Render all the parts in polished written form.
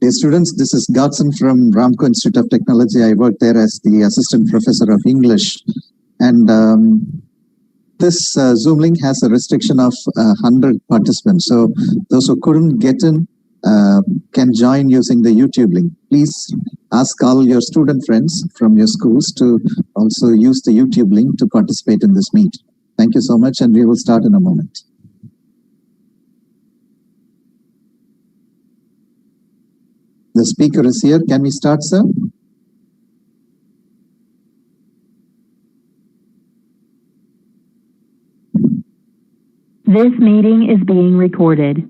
Dear students, this is Godson from Ramco Institute of Technology. I work there as the assistant professor of English. And this Zoom link has a restriction of 100 participants. So those who couldn't get in can join using the YouTube link. Please ask all your student friends from your schools to also use the YouTube link to participate in this meet. Thank you so much, and we will start in a moment. The speaker is here. Can we start, sir? This meeting is being recorded.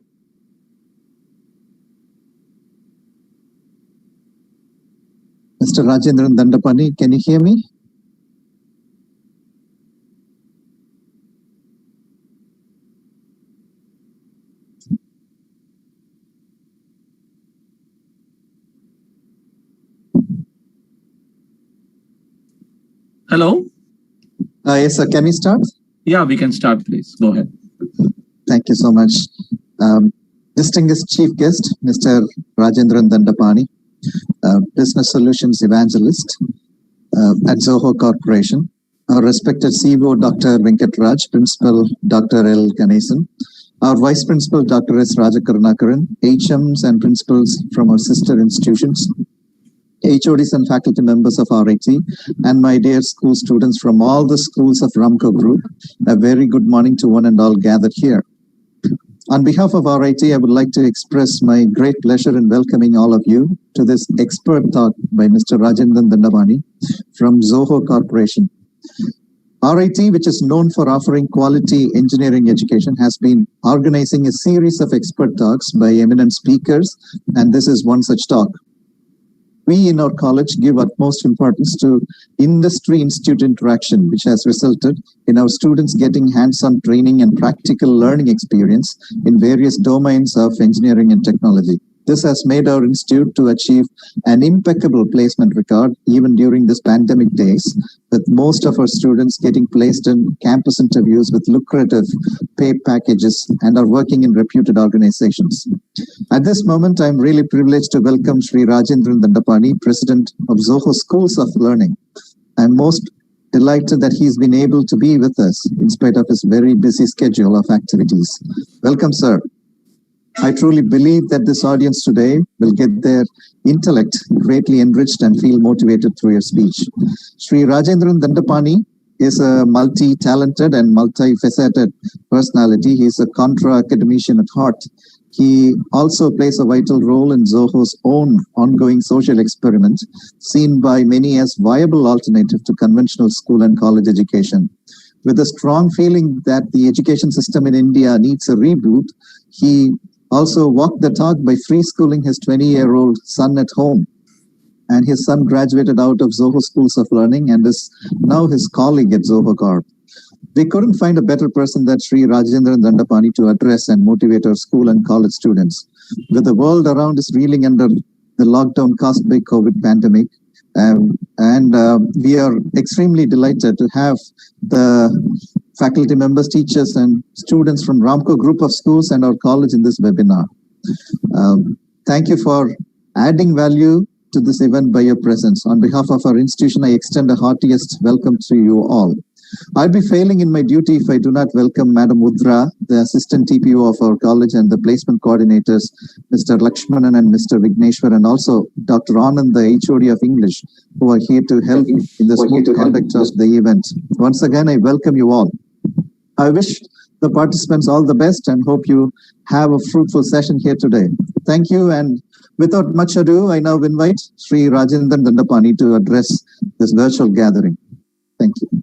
Mr.Rajendran Dandapani, can you hear me? Hello? Yes, sir. Can we start? Yeah, we can start, please. Go ahead. Thank you so much. Distinguished Chief Guest, Mr. Rajendran Dandapani, Business Solutions Evangelist at ZOHO Corporation. Our respected CEO, Dr. Venkatraj, Principal, Dr. L. Ganesan, our Vice Principal, Dr. S. Rajakarunakaran, HMs and principals from our sister institutions, HODs and faculty members of RIT, and my dear school students from all the schools of Ramco Group, a very good morning to one and all gathered here. On behalf of RIT, I would like to express my great pleasure in welcoming all of you to this expert talk by Mr. Rajendran Dandapani from ZOHO Corporation. RIT, which is known for offering quality engineering education, has been organizing a series of expert talks by eminent speakers, and this is one such talk. We in our college give utmost importance to industry-institute interaction, which has resulted in our students getting hands-on training and practical learning experience in various domains of engineering and technology. This has made our institute to achieve an impeccable placement record even during this pandemic days, with most of our students getting placed in campus interviews with lucrative pay packages and are working in reputed organizations. At this moment, I'm really privileged to welcome Sri Rajendran Dandapani, President of ZOHO Schools of Learning. I'm most delighted that he's been able to be with us in spite of his very busy schedule of activities. Welcome, sir. I truly believe that this audience today will get their intellect greatly enriched and feel motivated through your speech. Sri Rajendran Dandapani is a multi-talented and multifaceted personality. He's a contra academician at heart, He also plays a vital role in ZOHO's own ongoing social experiment, seen by many as viable alternative to conventional school and college education. With a strong feeling that the education system in India needs a reboot, he also walked the talk by free schooling his 20-year-old son at home. And his son graduated out of ZOHO Schools of Learning and is now his colleague at ZOHO Corp. We couldn't find a better person than Sri Rajendran Dandapani to address and motivate our school and college students. With the world around us reeling under the lockdown caused by COVID pandemic, we are extremely delighted to have the faculty members, teachers, and students from Ramco group of schools and our college in this webinar. Thank you for adding value to this event by your presence. On behalf of our institution, I extend a heartiest welcome to you all. I'd be failing in my duty if I do not welcome Madam Udra, the assistant TPO of our college, and the placement coordinators, Mr. Lakshmanan and Mr. Vigneshwar, and also Dr. Anand, the HOD of English, who are here to help in the smooth conduct of the event. Once again, I welcome you all. I wish the participants all the best and hope you have a fruitful session here today. Thank you, and without much ado, I now invite Sri Rajendran Dandapani to address this virtual gathering. Thank you.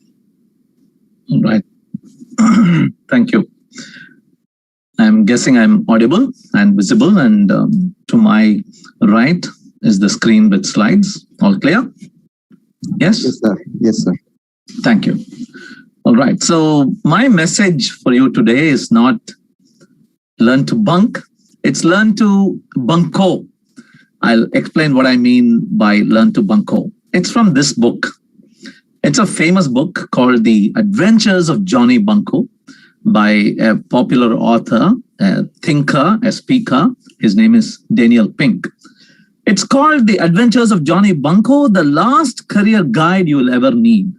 All right. Thank you. I'm guessing I'm audible and visible, and to my right is the screen with slides. All clear? Yes? Yes, sir. Yes, sir. Thank you. All right. So my message for you today is not learn to bunk. It's learn to bunko. I'll explain what I mean by learn to bunko. It's from this book. It's a famous book called The Adventures of Johnny Bunko by a popular author, a thinker, a speaker. His name is Daniel Pink. It's called The Adventures of Johnny Bunko, the last career guide you will ever need.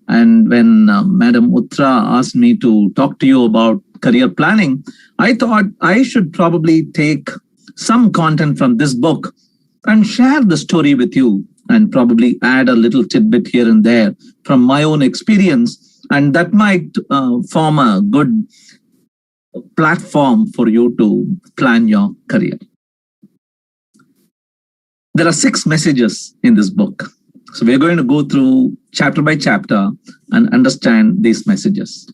And when Madam Utra asked me to talk to you about career planning, I thought I should probably take some content from this book and share the story with you, and probably add a little tidbit here and there from my own experience, and that might form a good platform for you to plan your career. There are 6 messages in this book. So we're going to go through chapter by chapter and understand these messages.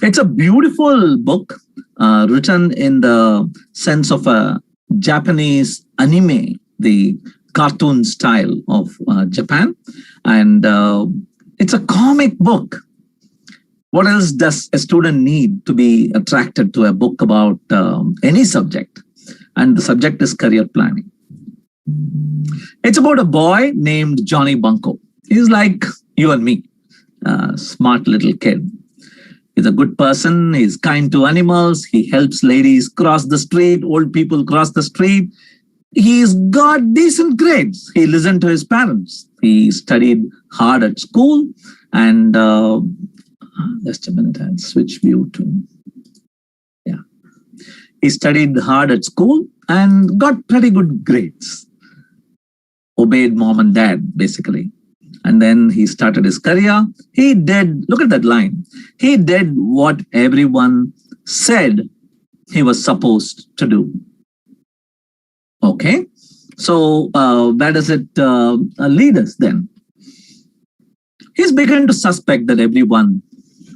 It's a beautiful book written in the sense of a Japanese anime, the cartoon style of Japan. And it's a comic book. What else does a student need to be attracted to a book about any subject? And the subject is career planning. It's about a boy named Johnny Bunko. He's like you and me, a smart little kid. He's a good person. He's kind to animals. He helps ladies cross the street, old people cross the street. He's got decent grades. He listened to his parents. He studied hard at school. And just a minute, I'll switch view to, yeah. He studied hard at school and got pretty good grades. Obeyed mom and dad, basically. And then he started his career. He did, look at that line. He did what everyone said he was supposed to do. Okay, so where does it lead us then? He's begun to suspect that everyone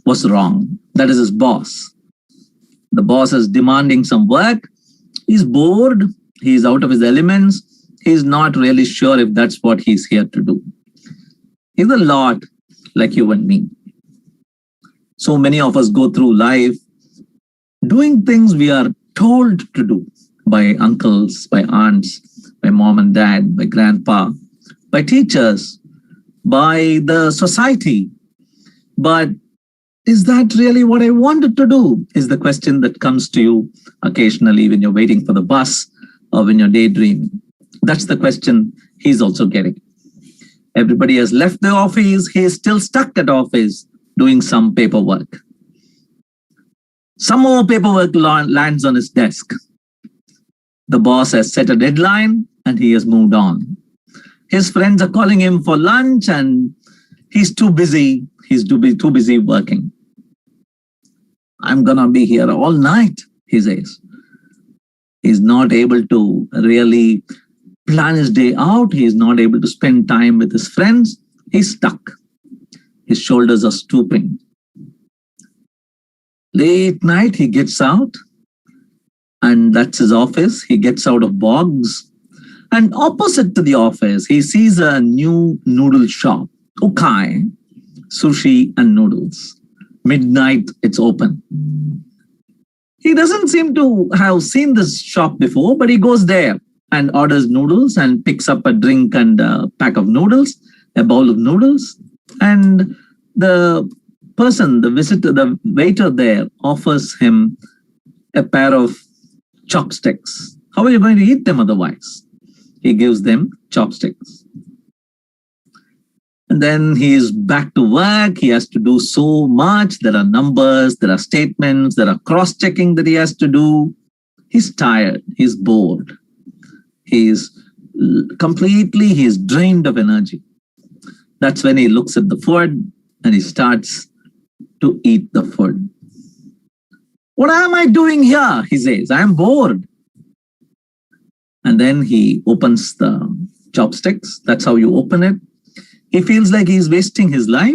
was wrong. That is his boss. The boss is demanding some work. He's bored. He's out of his elements. He's not really sure if that's what he's here to do. He's a lot like you and me. So many of us go through life doing things we are told to do by uncles, by aunts, by mom and dad, by grandpa, by teachers, by the society. But is that really what I wanted to do? Is the question that comes to you occasionally when you're waiting for the bus or when you're daydreaming. That's the question he's also getting. Everybody has left the office. He is still stuck at office doing some paperwork. Some more paperwork lands on his desk. The boss has set a deadline and he has moved on. His friends are calling him for lunch and he's too busy. He's too busy working. I'm gonna be here all night, he says. He's not able to really plan his day out. He's not able to spend time with his friends. He's stuck. His shoulders are stooping. Late night, he gets out, and that's his office. He gets out of bogs. And opposite to the office, he sees a new noodle shop, Ukai, sushi and noodles. Midnight, it's open. He doesn't seem to have seen this shop before, but he goes there and orders noodles and picks up a drink and a pack of noodles, a bowl of noodles. And the person, the visitor, the waiter there offers him a pair of chopsticks. How are you going to eat them otherwise? He gives them chopsticks. And then he is back to work. He has to do so much. There are numbers, there are statements, there are cross-checking that he has to do. He's tired. He's bored. He's drained of energy. That's when he looks at the food and he starts to eat the food. What am I doing here? He says, I'm bored. And then he opens the chopsticks. That's how you open it. He feels like he's wasting his life.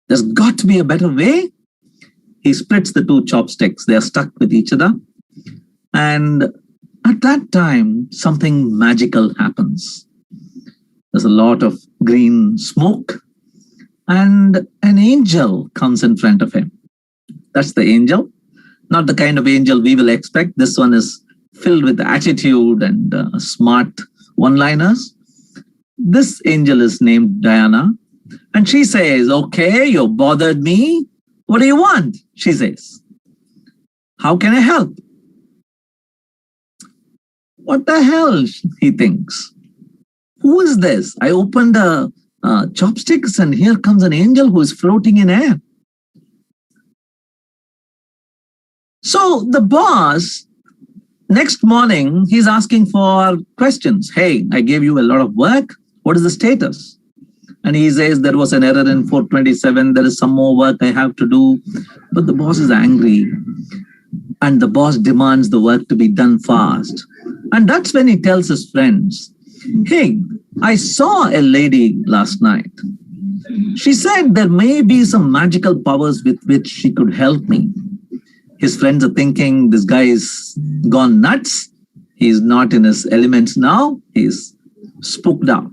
There's got to be a better way. He splits the two chopsticks. They are stuck with each other. And at that time, something magical happens. There's a lot of green smoke, and an angel comes in front of him. That's the angel. Not the kind of angel we will expect. This one is filled with attitude and smart one-liners. This angel is named Diana, and she says, okay, you bothered me. What do you want? She says, how can I help? What the hell, he thinks. Who is this? I opened the chopsticks and here comes an angel who is floating in air. So the boss, next morning, he's asking for questions. Hey, I gave you a lot of work. What is the status? And he says, there was an error in 427. There is some more work I have to do. But the boss is angry. And the boss demands the work to be done fast. And that's when he tells his friends, hey, I saw a lady last night. She said there may be some magical powers with which she could help me. His friends are thinking this guy is gone nuts. He's not in his elements now. He's spooked out.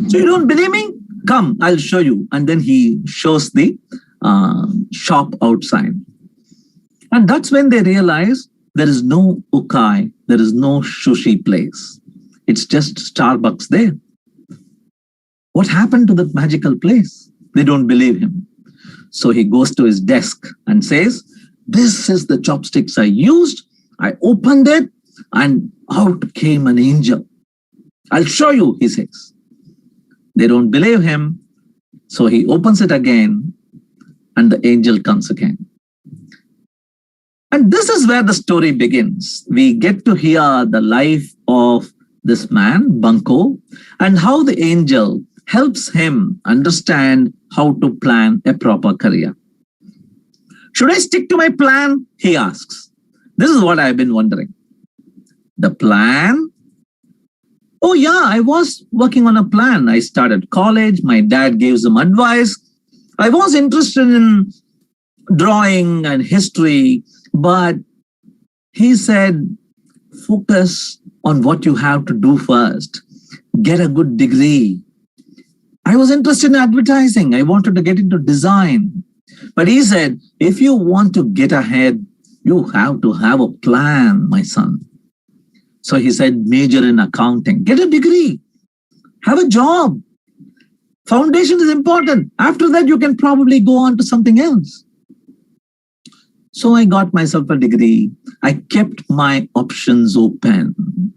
So you don't believe me? Come, I'll show you. And then he shows the shop outside. And that's when they realize there is no ukai, there is no sushi place. It's just Starbucks there. What happened to that magical place? They don't believe him. So he goes to his desk and says, this is the chopsticks I used. I opened it and out came an angel. I'll show you, he says. They don't believe him. So he opens it again and the angel comes again. And this is where the story begins. We get to hear the life of this man, Banco, and how the angel helps him understand how to plan a proper career. Should I stick to my plan? He asks. This is what I've been wondering. The plan? Oh yeah, I was working on a plan. I started college. My dad gave some advice. I was interested in drawing and history, but he said, focus on what you have to do first. Get a good degree. I was interested in advertising. I wanted to get into design. But he said, if you want to get ahead, you have to have a plan, my son. So he said, major in accounting. Get a degree. Have a job. Foundation is important. After that, you can probably go on to something else. So I got myself a degree. I kept my options open.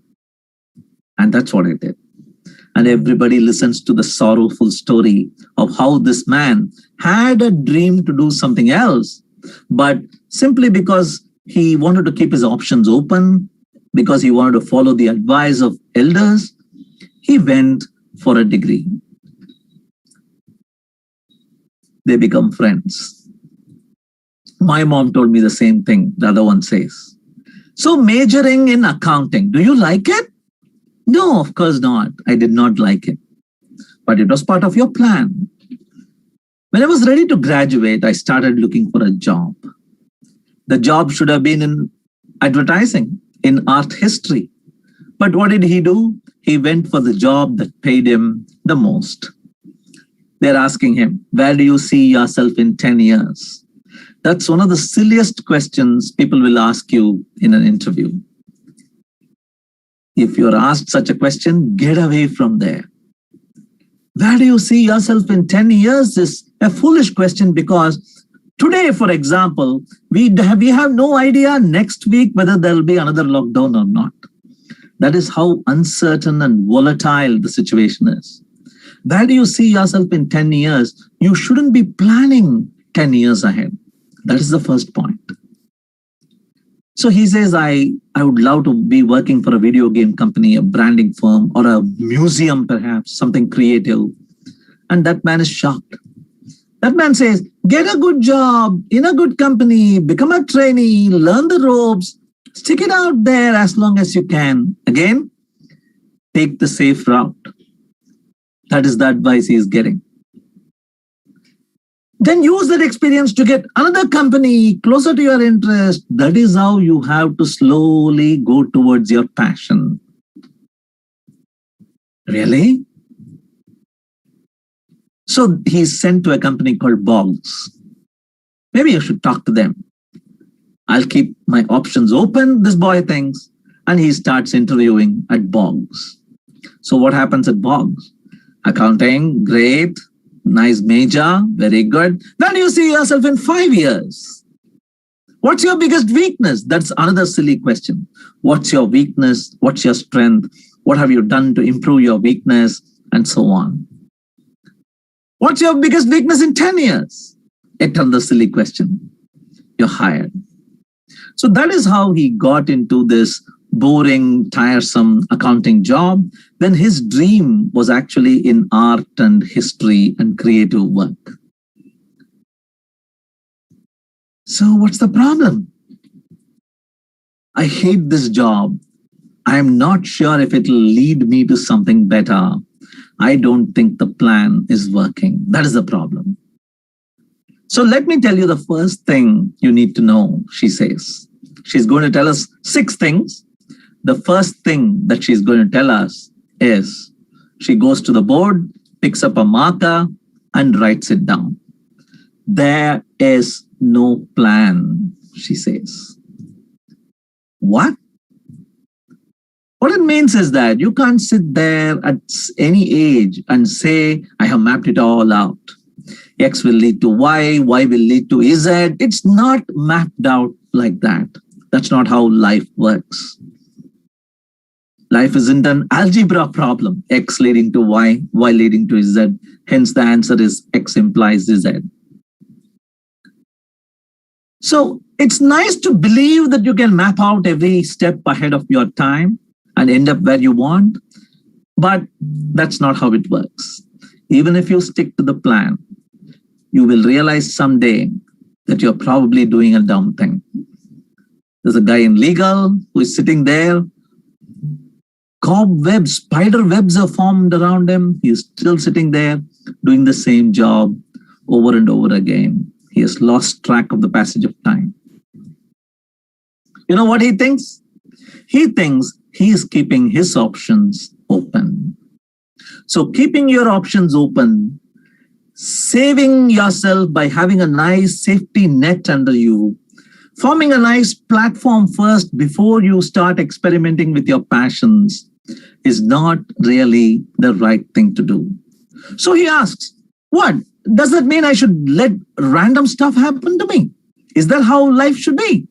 And that's what I did. And everybody listens to the sorrowful story of how this man had a dream to do something else, but simply because he wanted to keep his options open, because he wanted to follow the advice of elders, he went for a degree. They become friends. My mom told me the same thing, the other one says. So majoring in accounting, do you like it? No, of course not. I did not like it. But it was part of your plan. When I was ready to graduate, I started looking for a job. The job should have been in advertising, in art history. But what did he do? He went for the job that paid him the most. They're asking him, where do you see yourself in 10 years? That's one of the silliest questions people will ask you in an interview. If you're asked such a question, get away from there. Where do you see yourself in 10 years is a foolish question, because today, for example, we have no idea next week whether there will be another lockdown or not. That is how uncertain and volatile the situation is. Where do you see yourself in 10 years? You shouldn't be planning 10 years ahead. That is the first point. So he says, I would love to be working for a video game company, a branding firm, or a museum, perhaps, something creative. And that man is shocked. That man says, get a good job in a good company, become a trainee, learn the ropes, stick it out there as long as you can. Again, take the safe route. That is the advice he is getting. Then use that experience to get another company closer to your interest. That is how you have to slowly go towards your passion. Really? So he's sent to a company called Boggs. Maybe you should talk to them. I'll keep my options open, this boy thinks, and he starts interviewing at Boggs. So what happens at Boggs? Accounting, great. Nice major, very good. Where do you see yourself in 5 years? What's your biggest weakness? That's another silly question. What's your weakness? What's your strength? What have you done to improve your weakness? And so on. What's your biggest weakness in 10 years? Another silly question. You're hired. So that is how he got into this boring, tiresome accounting job, when his dream was actually in art and history and creative work. So what's the problem? I hate this job. I am not sure if it will lead me to something better. I don't think the plan is working. That is the problem. So let me tell you the first thing you need to know, she says. She's going to tell us 6 things. The first thing that she's going to tell us is she goes to the board, picks up a marker, and writes it down. There is no plan, she says. What? What it means is that you can't sit there at any age and say, I have mapped it all out. X will lead to Y, Y will lead to Z. It's not mapped out like that. That's not how life works. Life isn't an algebra problem. X leading to Y, Y leading to Z. Hence the answer is X implies Z. So it's nice to believe that you can map out every step ahead of your time and end up where you want, but that's not how it works. Even if you stick to the plan, you will realize someday that you're probably doing a dumb thing. There's a guy in legal who is sitting there. Cobwebs, spider webs are formed around him. He is still sitting there doing the same job over and over again. He has lost track of the passage of time. You know what he thinks? He thinks he is keeping his options open. So keeping your options open, saving yourself by having a nice safety net under you, forming a nice platform first before you start experimenting with your passions is not really the right thing to do. So he asks, what? Does that mean I should let random stuff happen to me? Is that how life should be?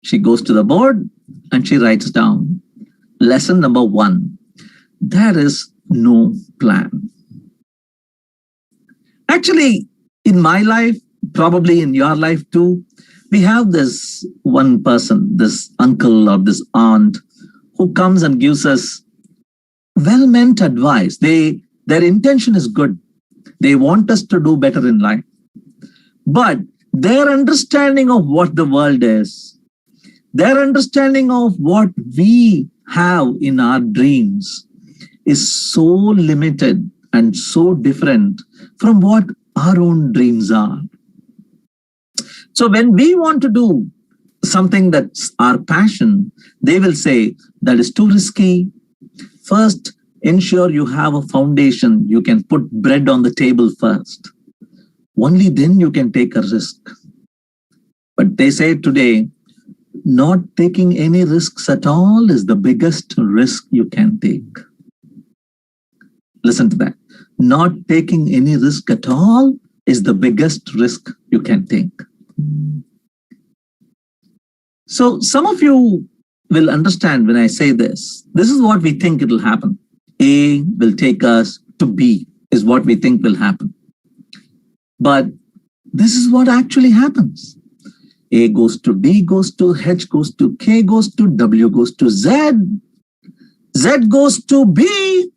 She goes to the board and she writes down lesson number 1. There is no plan. Actually, in my life, probably in your life too, we have this one person, this uncle or this aunt who comes and gives us well-meant advice. Their intention is good. They want us to do better in life. But their understanding of what the world is, their understanding of what we have in our dreams is so limited and so different from what our own dreams are. So when we want to do something that's our passion, they will say that is too risky. First, ensure you have a foundation. You can put bread on the table first. Only then you can take a risk. But they say today, not taking any risks at all is the biggest risk you can take. Listen to that. Not taking any risk at all is the biggest risk you can take. So some of you will understand when I say this. This is what we think it will happen. A will take us to B is what we think will happen. But this is what actually happens. A goes to D, goes to H, goes to K, goes to W, goes to Z. Z goes to B.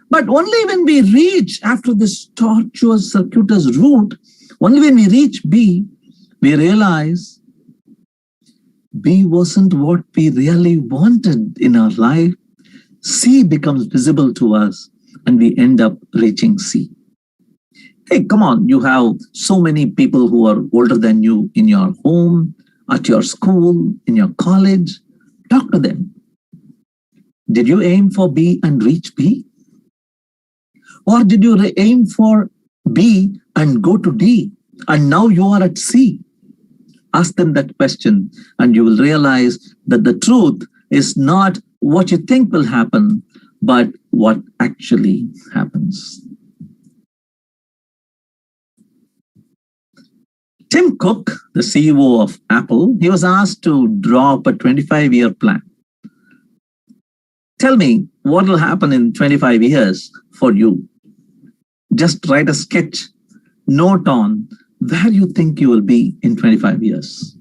But only when we reach, after this tortuous, circuitous route, only when we reach B, we realize B wasn't what we really wanted in our life. C becomes visible to us and we end up reaching C. Hey, come on, you have so many people who are older than you in your home, at your school, in your college. Talk to them. Did you aim for B and reach B? Or did you aim for B and go to D and now you are at C? Ask them that question and you will realize that the truth is not what you think will happen, but what actually happens. Tim Cook, the CEO of Apple, he was asked to draw up a 25-year plan. Tell me what will happen in 25 years for you. Just write a sketch, note on where you think you will be in 25 years.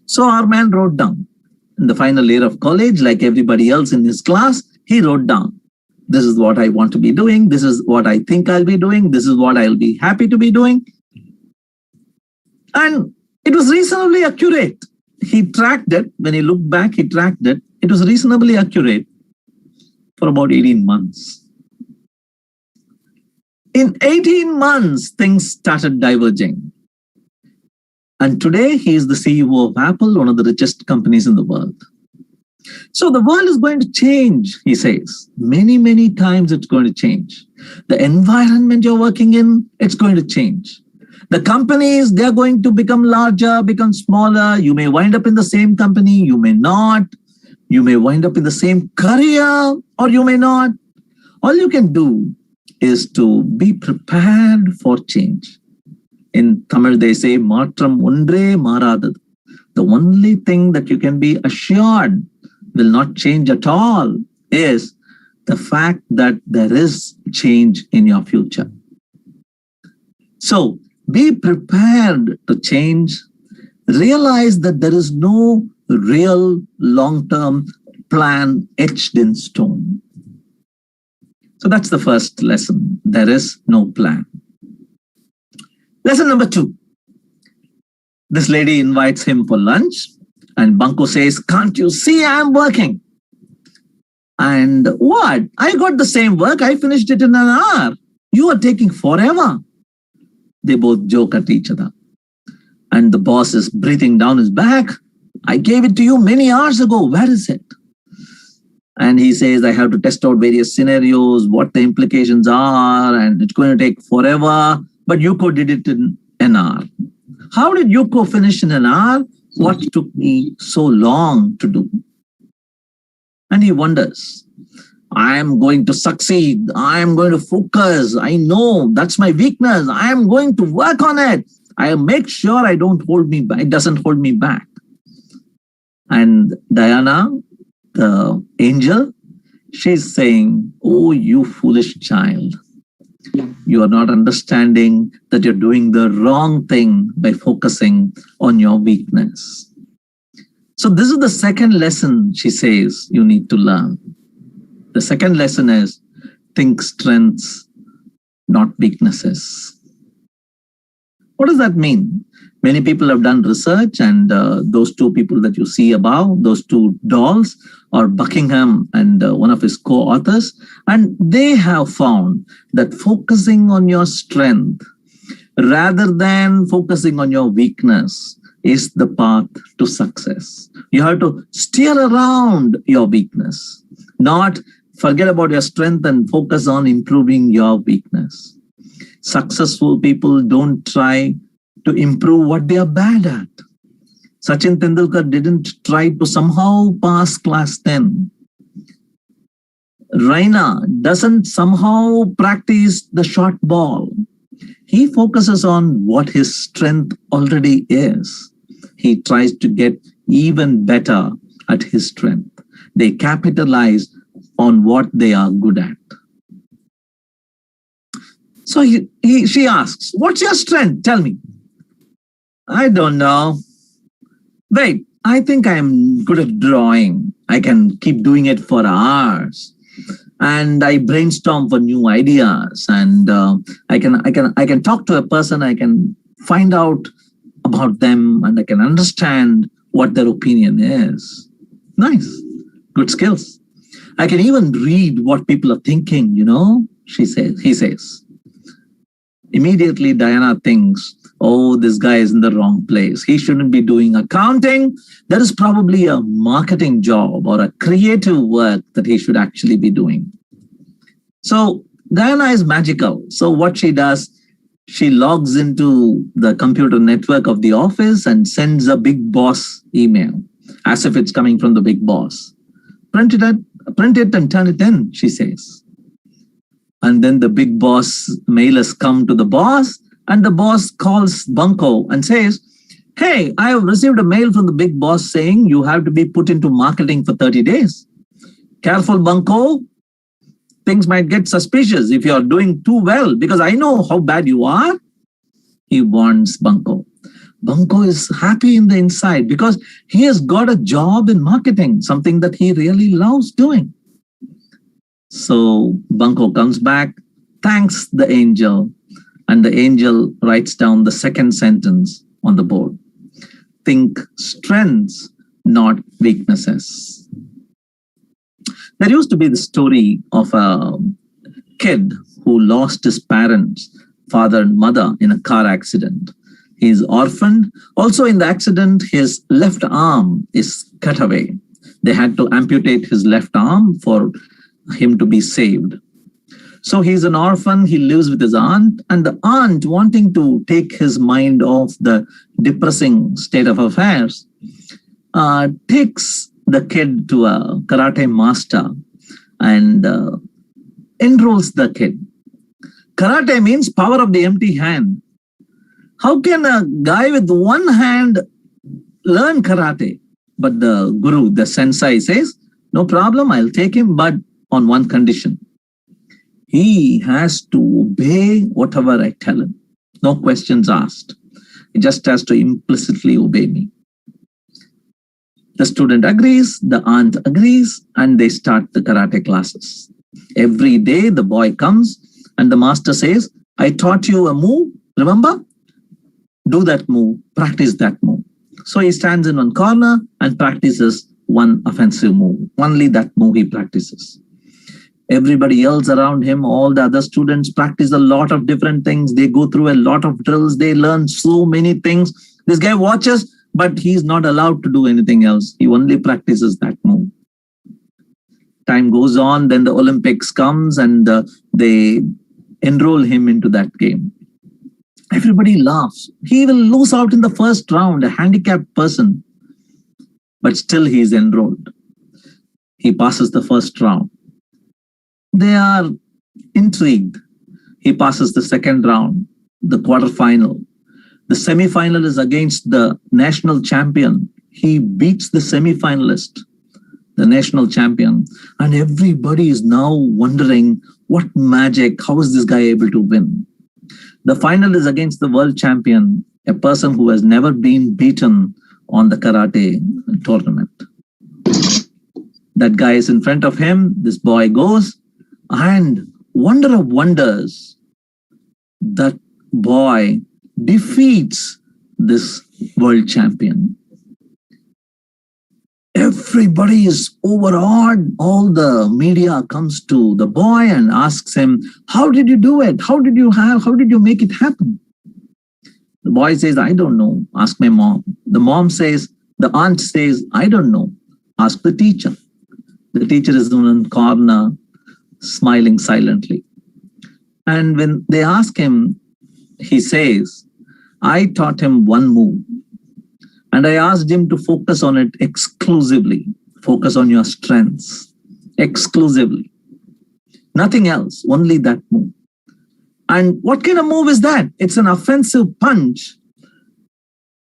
So our man wrote down. In the final year of college, like everybody else in his class, he wrote down, this is what I want to be doing. This is what I think I'll be doing. This is what I'll be happy to be doing. And it was reasonably accurate. He tracked it. When he looked back, he tracked it. It was reasonably accurate for about 18 months. In 18 months, things started diverging. And today, he is the CEO of Apple, one of the richest companies in the world. So the world is going to change, he says. Many, many times it's going to change. The environment you're working in, it's going to change. The companies, they're going to become larger, become smaller. You may wind up in the same company, you may not. You may wind up in the same career, or you may not. All you can do is to be prepared for change. In Tamil, they say, Matram Undre Maradad. The only thing that you can be assured will not change at all is the fact that there is change in your future. So be prepared to change. Realize that there is no real long-term plan etched in stone. So that's the first lesson. There is no plan. Lesson number 2. This lady invites him for lunch and Banco says, can't you see I'm working? And what? I got the same work. I finished it in an hour. You are taking forever. They both joke at each other. And the boss is breathing down his back. I gave it to you many hours ago. Where is it? And he says, I have to test out various scenarios, what the implications are, and it's going to take forever. But Yuko did it in an hour. How did Yuko finish in an hour? What took me so long to do? And he wonders, I am going to succeed. I am going to focus. I know that's my weakness. I am going to work on it. I make sure I don't hold me back. It doesn't hold me back. And Diana, the angel, she's saying, oh, you foolish child. You are not understanding that you're doing the wrong thing by focusing on your weakness. So this is the second lesson, she says, you need to learn. The second lesson is think strengths, not weaknesses. What does that mean? Many people have done research, and those two people that you see above, those two dolls, are Buckingham and one of his co-authors, and they have found that focusing on your strength rather than focusing on your weakness is the path to success. You have to steer around your weakness, not forget about your strength and focus on improving your weakness. Successful people don't try to improve what they are bad at. Sachin Tendulkar didn't try to somehow pass class 10. Raina doesn't somehow practice the short ball. He focuses on what his strength already is. He tries to get even better at his strength. They capitalize on what they are good at. So she asks, what's your strength? Tell me. I don't know. Wait, I think I'm good at drawing. I can keep doing it for hours. And I brainstorm for new ideas. And I can talk to a person. I can find out about them, and I can understand what their opinion is. Nice. Good skills. I can even read what people are thinking, he says. Immediately, Diana thinks, oh, this guy is in the wrong place. He shouldn't be doing accounting. There is probably a marketing job or a creative work that he should actually be doing. So Diana is magical. So what she does, she logs into the computer network of the office and sends a big boss email, as if it's coming from the big boss. Print it and turn it in, she says. And then the big boss mailers come to the boss, and the boss calls Bunko and says, hey, I have received a mail from the big boss saying you have to be put into marketing for 30 days. Careful, Bunko. Things might get suspicious if you're doing too well, because I know how bad you are. He warns Bunko. Bunko is happy in the inside because he has got a job in marketing, something that he really loves doing. So Bunko comes back, thanks the angel, and the angel writes down the second sentence on the board. Think strengths, not weaknesses. There used to be the story of a kid who lost his parents, father and mother, in a car accident. He's orphaned. Also in the accident, his left arm is cut away. They had to amputate his left arm for him to be saved. So he's an orphan, he lives with his aunt, and the aunt, wanting to take his mind off the depressing state of affairs, takes the kid to a karate master and enrolls the kid. Karate means power of the empty hand. How can a guy with one hand learn karate? But the guru, the sensei, says, no problem, I'll take him, but on one condition. He has to obey whatever I tell him. No questions asked. He just has to implicitly obey me. The student agrees, the aunt agrees, and they start the karate classes. Every day the boy comes and the master says, I taught you a move, remember? Do that move, practice that move. So he stands in one corner and practices one offensive move. Only that move he practices. Everybody else around him, all the other students, practice a lot of different things. They go through a lot of drills. They learn so many things. This guy watches, but he's not allowed to do anything else. He only practices that move. Time goes on, then the Olympics comes and they enroll him into that game. Everybody laughs. He will lose out in the first round, a handicapped person. But still he is enrolled. He passes the first round. They are intrigued. He passes the second round, the quarterfinal. The semifinal is against the national champion. He beats the semifinalist, the national champion. And everybody is now wondering, what magic, how is this guy able to win? The final is against the world champion, a person who has never been beaten on the karate tournament. That guy is in front of him. This boy goes, and wonder of wonders, that boy defeats this world champion. Everybody is overawed. All the media comes to the boy and asks him, how did you do it? How did you make it happen? The boy says, I don't know. Ask my mom. The aunt says, I don't know. Ask the teacher. The teacher is in one corner, smiling silently. And when they ask him, he says, I taught him one move. And I asked him to focus on it exclusively. Focus on your strengths exclusively. Nothing else, only that move. And what kind of move is that? It's an offensive punch.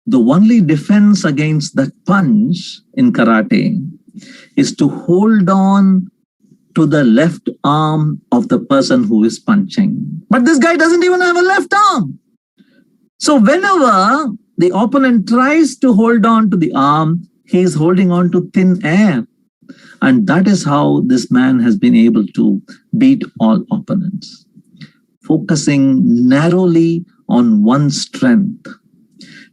The only defense against that punch in karate is to hold on to the left arm of the person who is punching. But this guy doesn't even have a left arm. So whenever the opponent tries to hold on to the arm, he is holding on to thin air. And that is how this man has been able to beat all opponents. Focusing narrowly on one strength.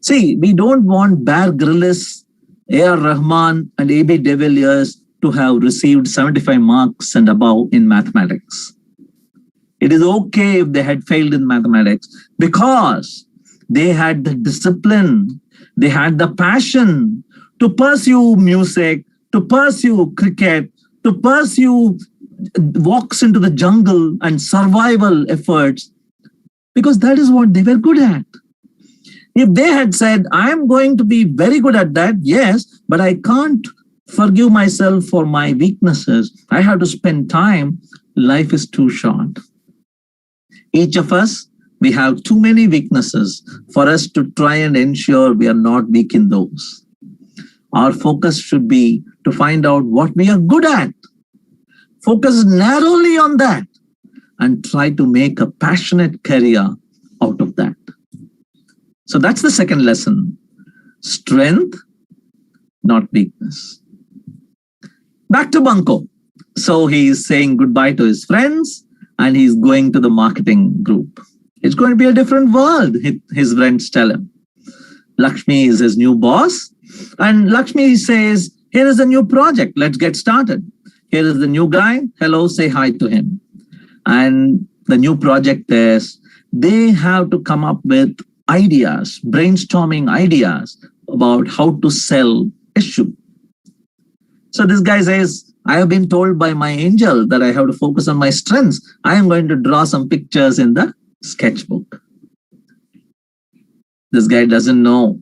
See, we don't want Bear Grylls, A.R. Rahman, and A.B. de Villiers to have received 75 marks and above in mathematics. It is okay if they had failed in mathematics because they had the discipline, they had the passion to pursue music, to pursue cricket, to pursue walks into the jungle and survival efforts, because that is what they were good at. If they had said, I'm going to be very good at that, yes, but I can't forgive myself for my weaknesses. I have to spend time. Life is too short. Each of us, we have too many weaknesses for us to try and ensure we are not weak in those. Our focus should be to find out what we are good at. Focus narrowly on that and try to make a passionate career out of that. So that's the second lesson. Strength, not weakness. Back to Banco. So he's saying goodbye to his friends and he's going to the marketing group. It's going to be a different world, his friends tell him. Lakshmi is his new boss. And Lakshmi says, here is a new project. Let's get started. Here is the new guy. Hello, say hi to him. And the new project is they have to come up with ideas, brainstorming ideas about how to sell a shoe. So this guy says, I have been told by my angel that I have to focus on my strengths. I am going to draw some pictures in the sketchbook. This guy doesn't know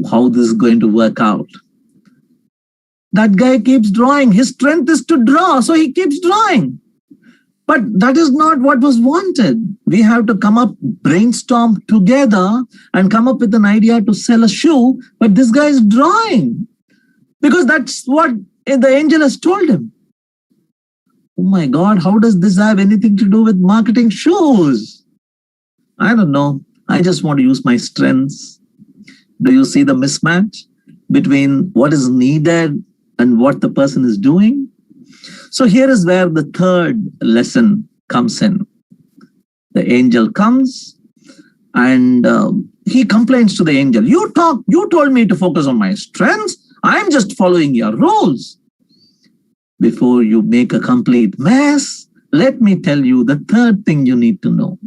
how this is going to work out. That guy keeps drawing. His strength is to draw, so he keeps drawing. But that is not what was wanted. We have to come up, brainstorm together and come up with an idea to sell a shoe. But this guy is drawing because that's what the angel has told him. Oh my God, how does this have anything to do with marketing shoes? I don't know. I just want to use my strengths. Do you see the mismatch between what is needed and what the person is doing? So here is where the third lesson comes in. The angel comes and he complains to the angel. You told me to focus on my strengths. I'm just following your rules. Before you make a complete mess, let me tell you the third thing you need to know.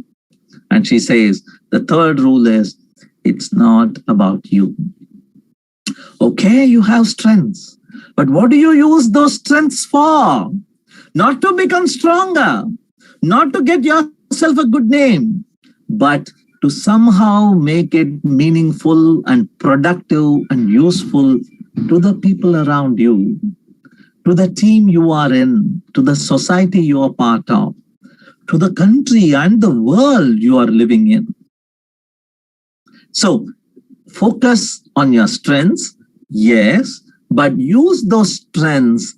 And she says, the third rule is, it's not about you. Okay, you have strengths, but what do you use those strengths for? Not to become stronger, not to get yourself a good name, but to somehow make it meaningful and productive and useful to the people around you, to the team you are in, to the society you are part of, to the country and the world you are living in. So focus on your strengths, yes, but use those strengths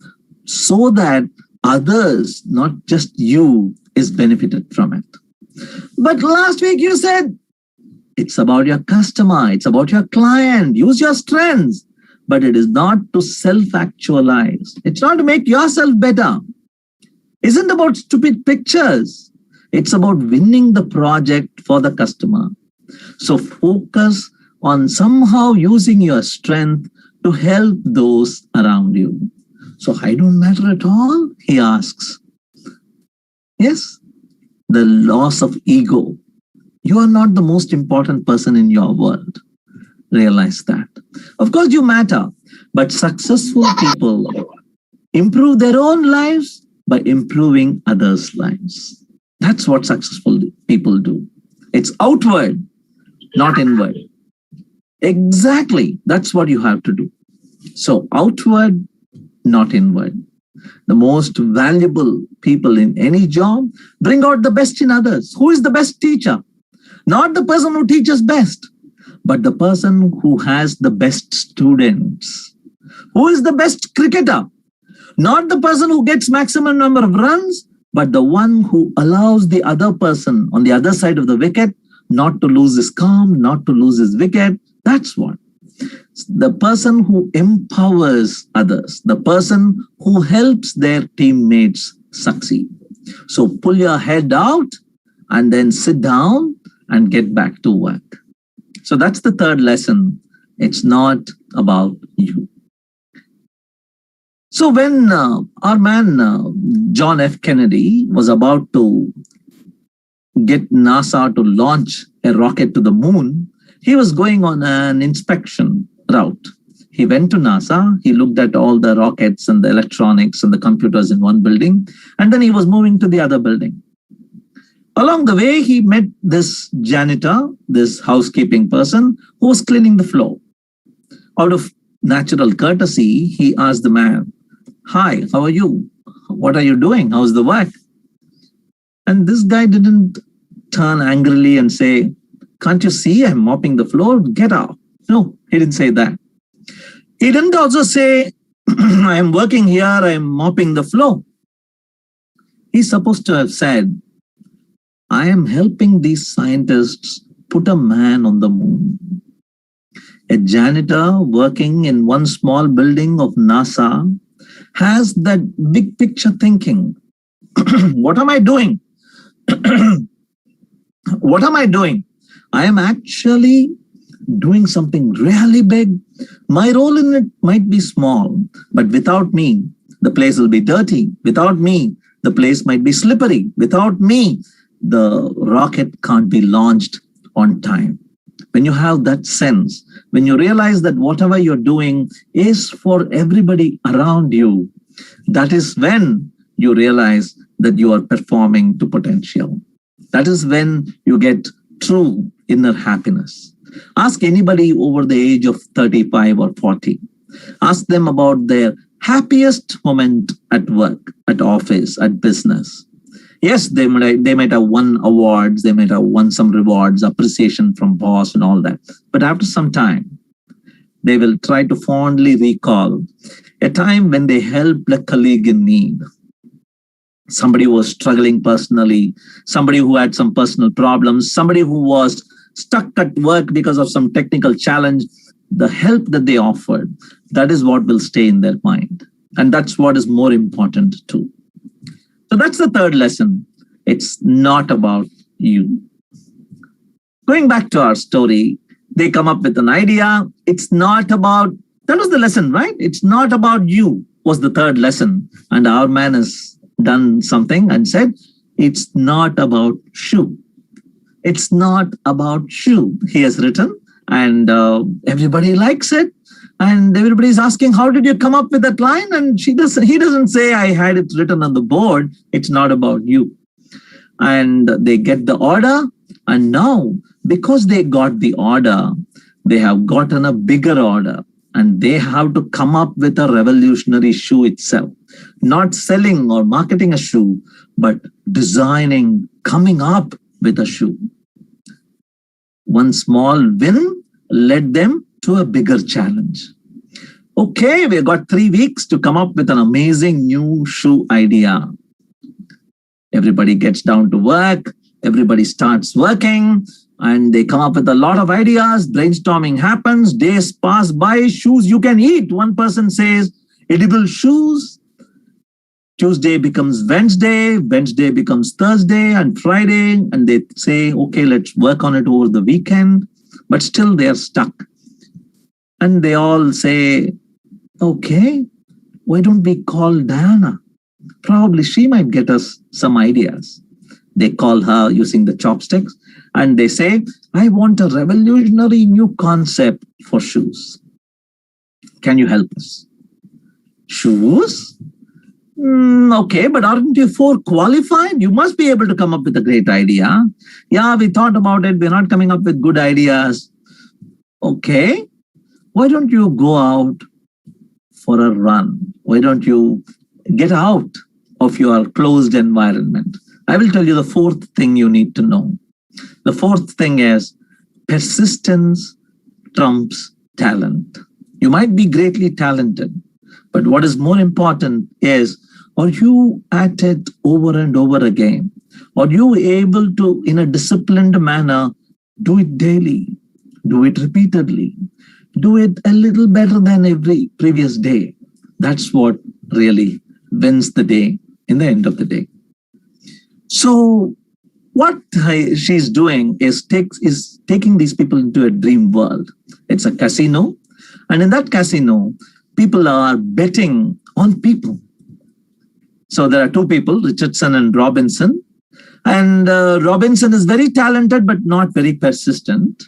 so that others, not just you, is benefited from it. But last week you said, it's about your customer, it's about your client, use your strengths, but it is not to self-actualize. It's not to make yourself better. It isn't about stupid pictures. It's about winning the project for the customer. So focus on somehow using your strength to help those around you. So I don't matter at all, he asks. Yes, the loss of ego. You are not the most important person in your world. Realize that. Of course, you matter, but successful people improve their own lives by improving others' lives. That's what successful people do. It's outward, not inward. Exactly. That's what you have to do. So outward, not inward. The most valuable people in any job bring out the best in others. Who is the best teacher? Not the person who teaches best, but the person who has the best students. Who is the best cricketer? Not the person who gets maximum number of runs, but the one who allows the other person on the other side of the wicket not to lose his calm, not to lose his wicket. That's what. The person who empowers others, the person who helps their teammates succeed. So pull your head out and then sit down and get back to work. So that's the third lesson. It's not about you. So when our man John F. Kennedy was about to get NASA to launch a rocket to the moon, he was going on an inspection route. He went to NASA, he looked at all the rockets and the electronics and the computers in one building, and then he was moving to the other building. Along the way, he met this janitor, this housekeeping person who was cleaning the floor. Out of natural courtesy, he asked the man, "Hi, how are you? What are you doing? How's the work?" And this guy didn't turn angrily and say, "Can't you see I'm mopping the floor? Get out." No, he didn't say that. He didn't also say, "I'm working here, I'm mopping the floor." He's supposed to have said, "I am helping these scientists put a man on the moon." A janitor working in one small building of NASA has that big picture thinking. What am I doing? What am I doing? I am actually doing something really big. My role in it might be small, but without me, the place will be dirty. Without me, the place might be slippery. Without me, the rocket can't be launched on time. When you have that sense, when you realize that whatever you're doing is for everybody around you, that is when you realize that you are performing to potential. That is when you get true inner happiness. Ask anybody over the age of 35 or 40. Ask them about their happiest moment at work, at office, at business. Yes, they might have won awards, they might have won some rewards, appreciation from boss and all that. But after some time, they will try to fondly recall a time when they helped a colleague in need. Somebody who was struggling personally, somebody who had some personal problems, somebody who was stuck at work because of some technical challenge. The help that they offered, that is what will stay in their mind. And that's what is more important too. So that's the third lesson. It's not about you. Going back to our story, they come up with an idea. It's not about, that was the lesson, right? It's not about you was the third lesson. And our man has done something and said, it's not about you. It's not about you. He has written and everybody likes it. And everybody's asking, how did you come up with that line? And he doesn't say, I had it written on the board. It's not about you. And they get the order. And now, because they got the order, they have gotten a bigger order. And they have to come up with a revolutionary shoe itself. Not selling or marketing a shoe, but designing, coming up with a shoe. One small win led them to a bigger challenge. Okay, we got 3 weeks to come up with an amazing new shoe idea. Everybody gets down to work, everybody starts working, and they come up with a lot of ideas. Brainstorming happens, days pass by, shoes you can eat. One person says, edible shoes. Tuesday becomes Wednesday, Wednesday becomes Thursday and Friday, and they say, okay, let's work on it over the weekend, but still they are stuck. And they all say, okay, why don't we call Diana? Probably she might get us some ideas. They call her using the chopsticks and they say, I want a revolutionary new concept for shoes. Can you help us? Shoes? Okay, but aren't you 4 qualified? You must be able to come up with a great idea. Yeah, we thought about it. We're not coming up with good ideas. Okay, why don't you go out for a run? Why don't you get out of your closed environment? I will tell you the 4th thing you need to know. The 4th thing is persistence trumps talent. You might be greatly talented, but what is more important is, are you at it over and over again? Are you able to, in a disciplined manner, do it daily, do it repeatedly, do it a little better than every previous day? That's what really wins the day in the end of the day. So what she's doing is taking these people into a dream world. It's a casino. And in that casino, people are betting on people. So there are 2 people, Richardson and Robinson. And Robinson is very talented, but not very persistent.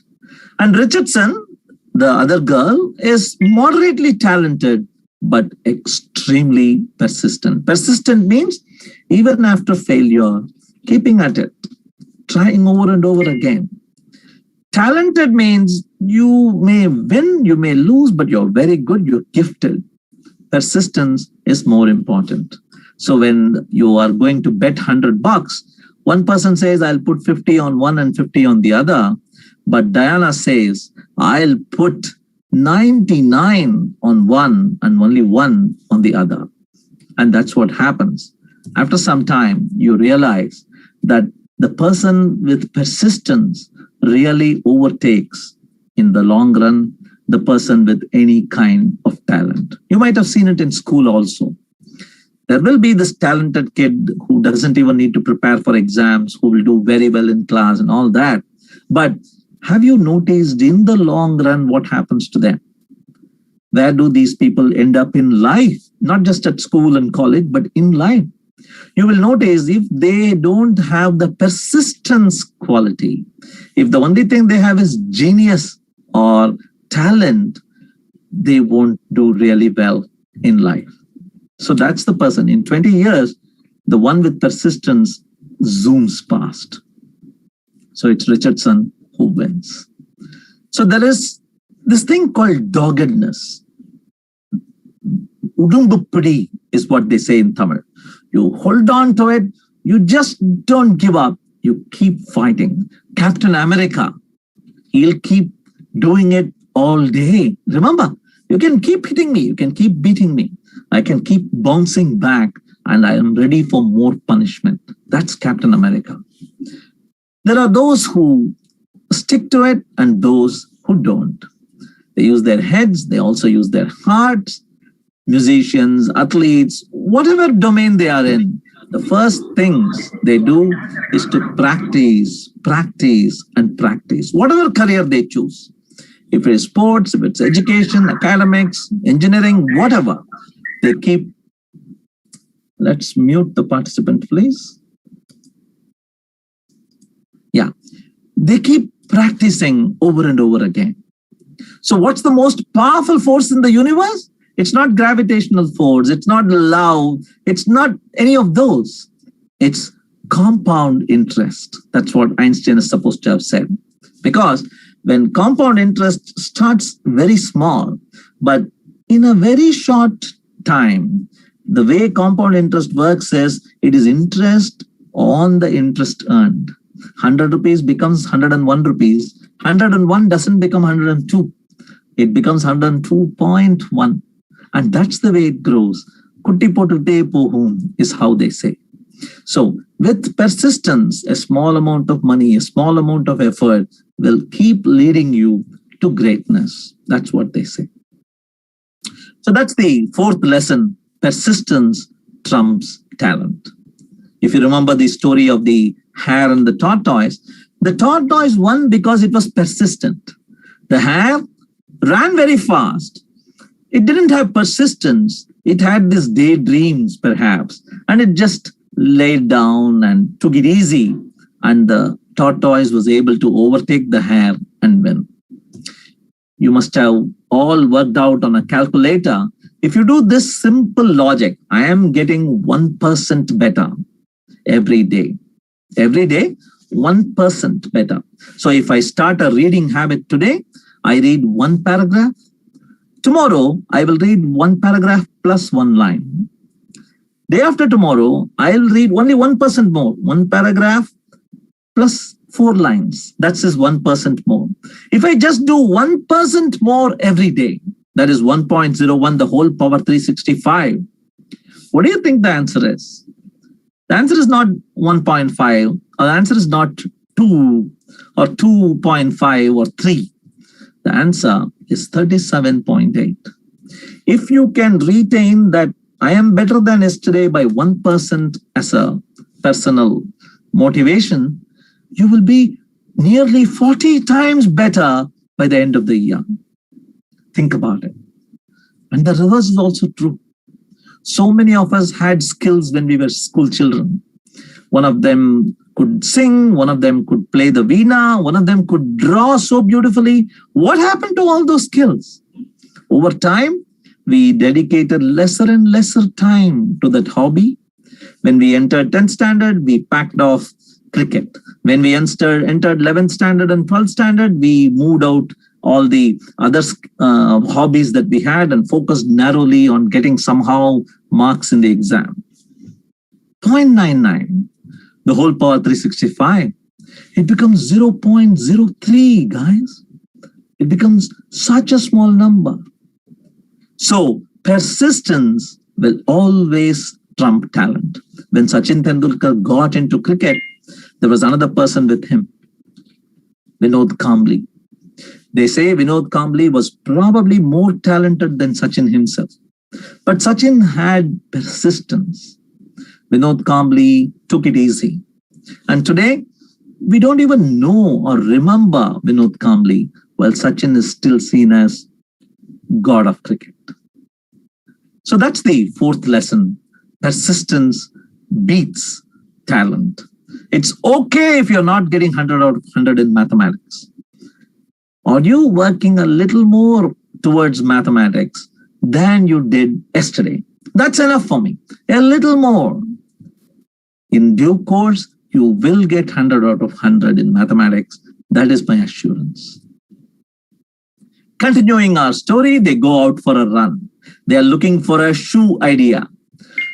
And Richardson, the other girl, is moderately talented, but extremely persistent. Persistent means even after failure, keeping at it, trying over and over again. Talented means you may win, you may lose, but you're very good, you're gifted. Persistence is more important. So when you are going to bet $100, one person says, I'll put 50 on one and 50 on the other. But Diana says, I'll put 99 on one and only 1 on the other. And that's what happens. After some time, you realize that the person with persistence really overtakes in the long run the person with any kind of talent. You might have seen it in school also. There will be this talented kid who doesn't even need to prepare for exams, who will do very well in class and all that. But have you noticed in the long run what happens to them? Where do these people end up in life? Not just at school and college, but in life. You will notice if they don't have the persistence quality, if the only thing they have is genius or talent, they won't do really well in life. So that's the person. In 20 years, the one with persistence zooms past. So it's Richardson who wins. So there is this thing called doggedness. Udumbuppudi is what they say in Tamil. You hold on to it. You just don't give up. You keep fighting. Captain America, he'll keep doing it all day. Remember, you can keep hitting me. You can keep beating me. I can keep bouncing back and I am ready for more punishment. That's Captain America. There are those who stick to it and those who don't. They use their heads. They also use their hearts. Musicians, athletes, whatever domain they are in, the first things they do is to practice, practice, and practice. Whatever career they choose. If it is sports, if it's education, academics, engineering, whatever, they keep. Let's mute the participant, please. Yeah, they keep practicing over and over again. So what's the most powerful force in the universe? It's not gravitational force. It's not love. It's not any of those. It's compound interest. That's what Einstein is supposed to have said. Because when compound interest starts very small, but in a very short time, the way compound interest works is it is interest on the interest earned. 100 rupees becomes 101 rupees. 101 doesn't become 102. It becomes 102.1. And that's the way it grows. Kutti potute pohum is how they say. So with persistence, a small amount of money, a small amount of effort will keep leading you to greatness. That's what they say. So that's the 4th lesson. Persistence trumps talent. If you remember the story of the hare and the tortoise won because it was persistent. The hare ran very fast. It didn't have persistence. It had these daydreams, perhaps, and it just laid down and took it easy. And the tortoise was able to overtake the hare and win. You must have all worked out on a calculator. If you do this simple logic, I am getting 1% better every day. Every day, 1% better. So if I start a reading habit today, I read one paragraph. Tomorrow, I will read one paragraph plus one line. Day after tomorrow, I'll read only 1% more, one paragraph plus 4 lines. That's just 1% more. If I just do 1% more every day, that is 1.01, the whole power 365. What do you think the answer is? The answer is not 1.5, or the answer is not 2, or 2.5, or 3. The answer is 37.8. If you can retain that I am better than yesterday by 1% as a personal motivation, you will be nearly 40 times better by the end of the year. Think about it. And the reverse is also true. So many of us had skills when we were school children. One of them could sing, one of them could play the veena, one of them could draw so beautifully. What happened to all those skills? Over time, we dedicated lesser and lesser time to that hobby. When we entered 10th standard, we packed off cricket. When we entered 11th standard and 12th standard, we moved out all the other hobbies that we had and focused narrowly on getting somehow marks in the exam. 0.99, the whole power 365, it becomes 0.03, guys. It becomes such a small number. So persistence will always trump talent. When Sachin Tendulkar got into cricket, there was another person with him, Vinod Kambli. They say Vinod Kambli was probably more talented than Sachin himself. But Sachin had persistence. Vinod Kambli took it easy. And today, we don't even know or remember Vinod Kambli, while Sachin is still seen as God of cricket. So that's the 4th lesson. Persistence beats talent. It's okay if you're not getting 100 out of 100 in mathematics. Are you working a little more towards mathematics than you did yesterday? That's enough for me. A little more. In due course, you will get 100 out of 100 in mathematics. That is my assurance. Continuing our story, they go out for a run. They are looking for a shoe idea.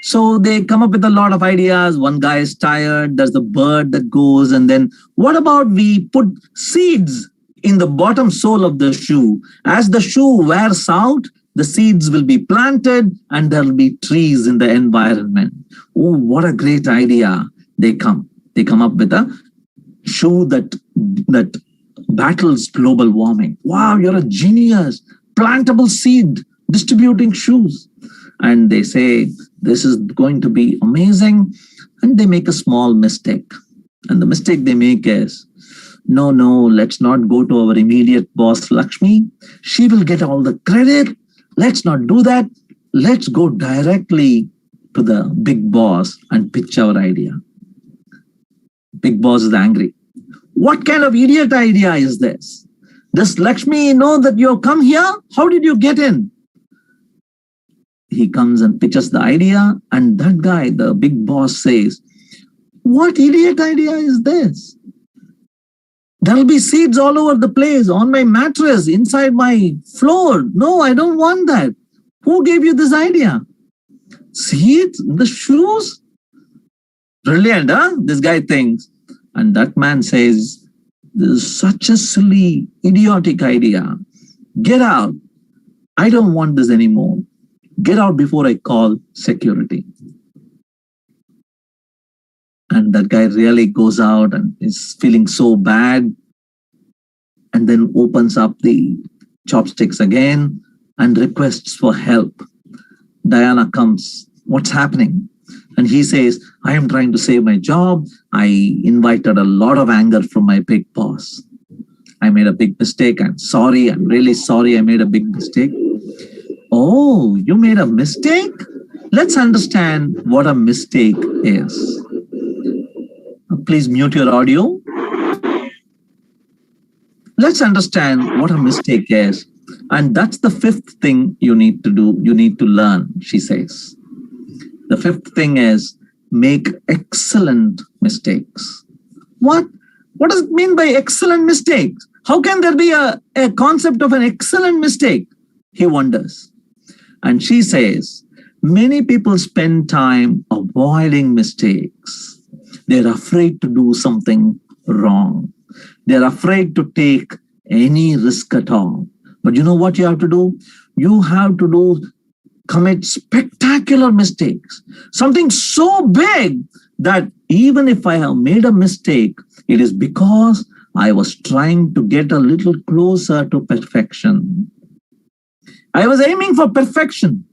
So they come up with a lot of ideas. One guy is tired. There's the bird that goes. And then what about we put seeds in the bottom sole of the shoe? As the shoe wears out, the seeds will be planted and there will be trees in the environment. Oh, what a great idea. They come up with a shoe that battles global warming. Wow, you're a genius. Plantable seed, distributing shoes. And they say, this is going to be amazing. And they make a small mistake. And the mistake they make is, no, let's not go to our immediate boss, Lakshmi. She will get all the credit. Let's not do that. Let's go directly to the big boss and pitch our idea. Big boss is angry. What kind of idiot idea is this? Does Lakshmi know that you have come here? How did you get in? He comes and pitches the idea, and that guy, the big boss, says, what idiot idea is this? There'll be seeds all over the place, on my mattress, inside my floor. No, I don't want that. Who gave you this idea? Seeds? The shoes? Brilliant, huh? This guy thinks. And that man says, this is such a silly, idiotic idea. Get out. I don't want this anymore. Get out before I call security. And that guy really goes out and is feeling so bad, and then opens up the chopsticks again and requests for help. Diana comes. What's happening? And he says, I am trying to save my job. I invited a lot of anger from my big boss. I made a big mistake. I'm sorry. I'm really sorry I made a big mistake. Oh, you made a mistake? Let's understand what a mistake is. Please mute your audio. Let's understand what a mistake is. And that's the fifth thing you need to do. You need to learn, she says. The fifth thing is make excellent mistakes. What does it mean by excellent mistakes? How can there be a concept of an excellent mistake? He wonders. And she says, many people spend time avoiding mistakes. They're afraid to do something wrong. They're afraid to take any risk at all. But you know what you have to do? You have to commit spectacular mistakes. Something so big that even if I have made a mistake, it is because I was trying to get a little closer to perfection. I was aiming for perfection.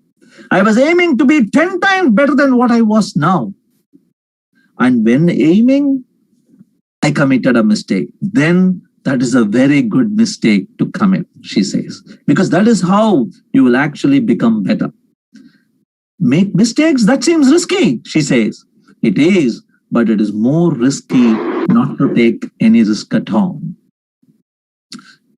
I was aiming to be 10 times better than what I was now. And when aiming, I committed a mistake. Then that is a very good mistake to commit, she says, because that is how you will actually become better. Make mistakes? That seems risky, she says. It is, but it is more risky not to take any risk at all.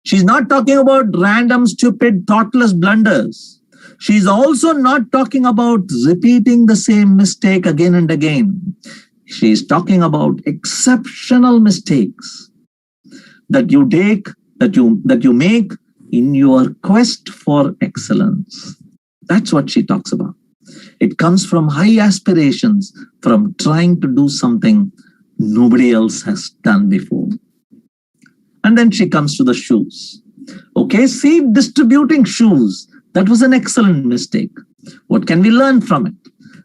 She's not talking about random, stupid, thoughtless blunders. She's also not talking about repeating the same mistake again and again. She's talking about exceptional mistakes that you take, that you make in your quest for excellence. That's what she talks about. It comes from high aspirations, from trying to do something nobody else has done before. And then she comes to the shoes. Okay, see, distributing shoes, that was an excellent mistake. What can we learn from it?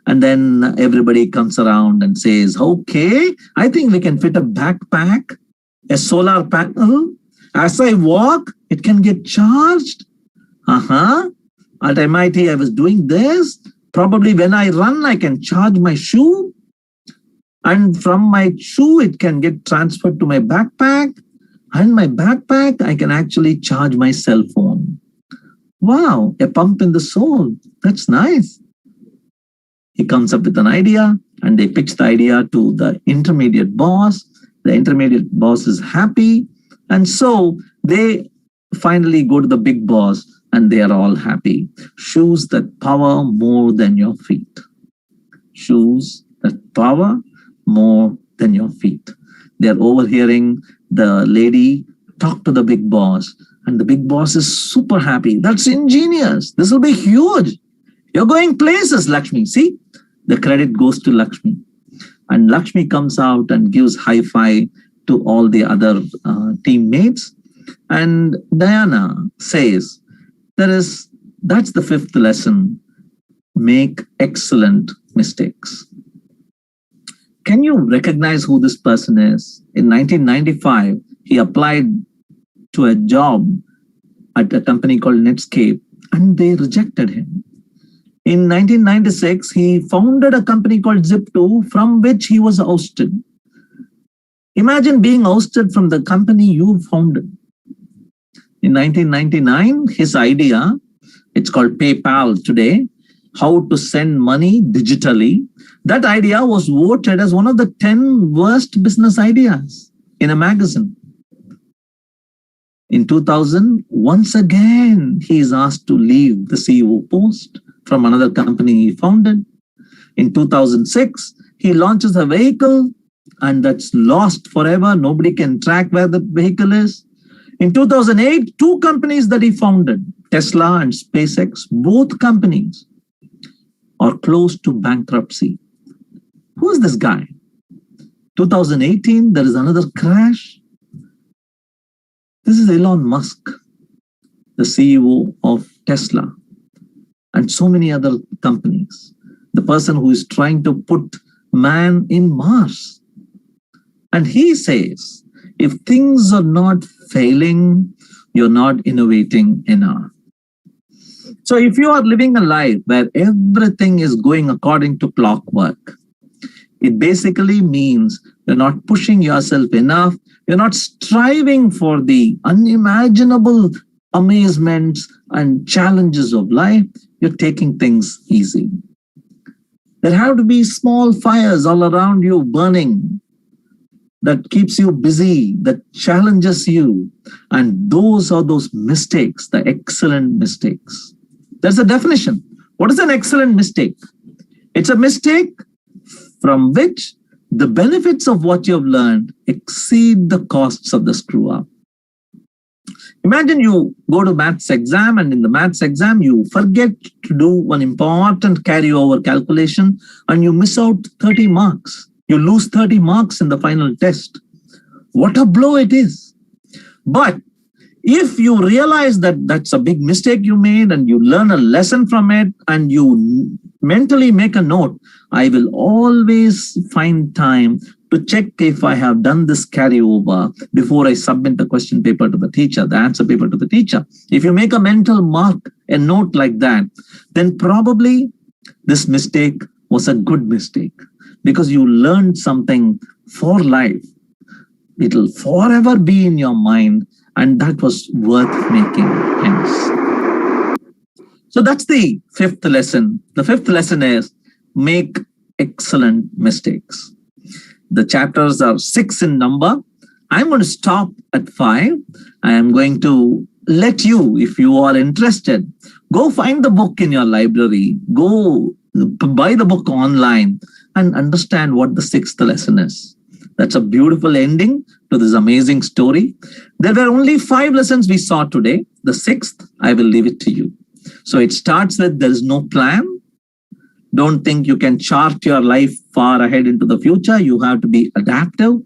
And then everybody comes around and says, okay, I think we can fit a backpack, a solar panel. As I walk, it can get charged. At MIT, I was doing this. Probably when I run, I can charge my shoe. And from my shoe, it can get transferred to my backpack. And my backpack, I can actually charge my cell phone. Wow, a pump in the soul. That's nice. He comes up with an idea and they pitch the idea to the intermediate boss. The intermediate boss is happy. And so they finally go to the big boss and they are all happy. Shoes that power more than your feet. Shoes that power more than your feet. They're overhearing the lady talk to the big boss, and the big boss is super happy. That's ingenious. This will be huge. You're going places, Lakshmi. See, the credit goes to Lakshmi. And Lakshmi comes out and gives high five to all the other teammates. And Diana says, that's the fifth lesson. Make excellent mistakes. Can you recognize who this person is? In 1995, he applied to a job at a company called Netscape, and they rejected him. In 1996, he founded a company called Zip2, from which he was ousted. Imagine being ousted from the company you founded. In 1999, his idea, it's called PayPal today, how to send money digitally. That idea was voted as one of the 10 worst business ideas in a magazine. In 2000, once again, he is asked to leave the CEO post from another company he founded. In 2006, he launches a vehicle and that's lost forever. Nobody can track where the vehicle is. In 2008, two companies that he founded, Tesla and SpaceX, both companies are close to bankruptcy. Who is this guy? 2018, there is another crash. This is Elon Musk, the CEO of Tesla and so many other companies. The person who is trying to put man in Mars. And he says, if things are not failing, you're not innovating enough. So if you are living a life where everything is going according to clockwork, It basically means you're not pushing yourself enough. You're not striving for the unimaginable amazements and challenges of life. You're taking things easy. There have to be small fires all around you burning that keeps you busy, that challenges you. And those are those mistakes, the excellent mistakes. There's a definition. What is an excellent mistake? It's a mistake from which the benefits of what you've learned exceed the costs of the screw up. Imagine you go to maths exam, and in the maths exam, you forget to do one important carryover calculation and you miss out 30 marks. You lose 30 marks in the final test. What a blow it is. But if you realize that that's a big mistake you made and you learn a lesson from it and you mentally make a note, I will always find time to check if I have done this carryover before I submit the question paper to the teacher, the answer paper to the teacher. If you make a mental mark, a note like that, then probably this mistake was a good mistake because you learned something for life. It'll forever be in your mind, and that was worth making hence. So that's the fifth lesson. The fifth lesson is make excellent mistakes. The chapters are 6 in number. I'm going to stop at 5. I am going to let you, if you are interested, go find the book in your library, go buy the book online and understand what the 6th lesson is. That's a beautiful ending to this amazing story. There were only 5 lessons we saw today. The 6th, I will leave it to you. So it starts with there is no plan. Don't think you can chart your life far ahead into the future. You have to be adaptive.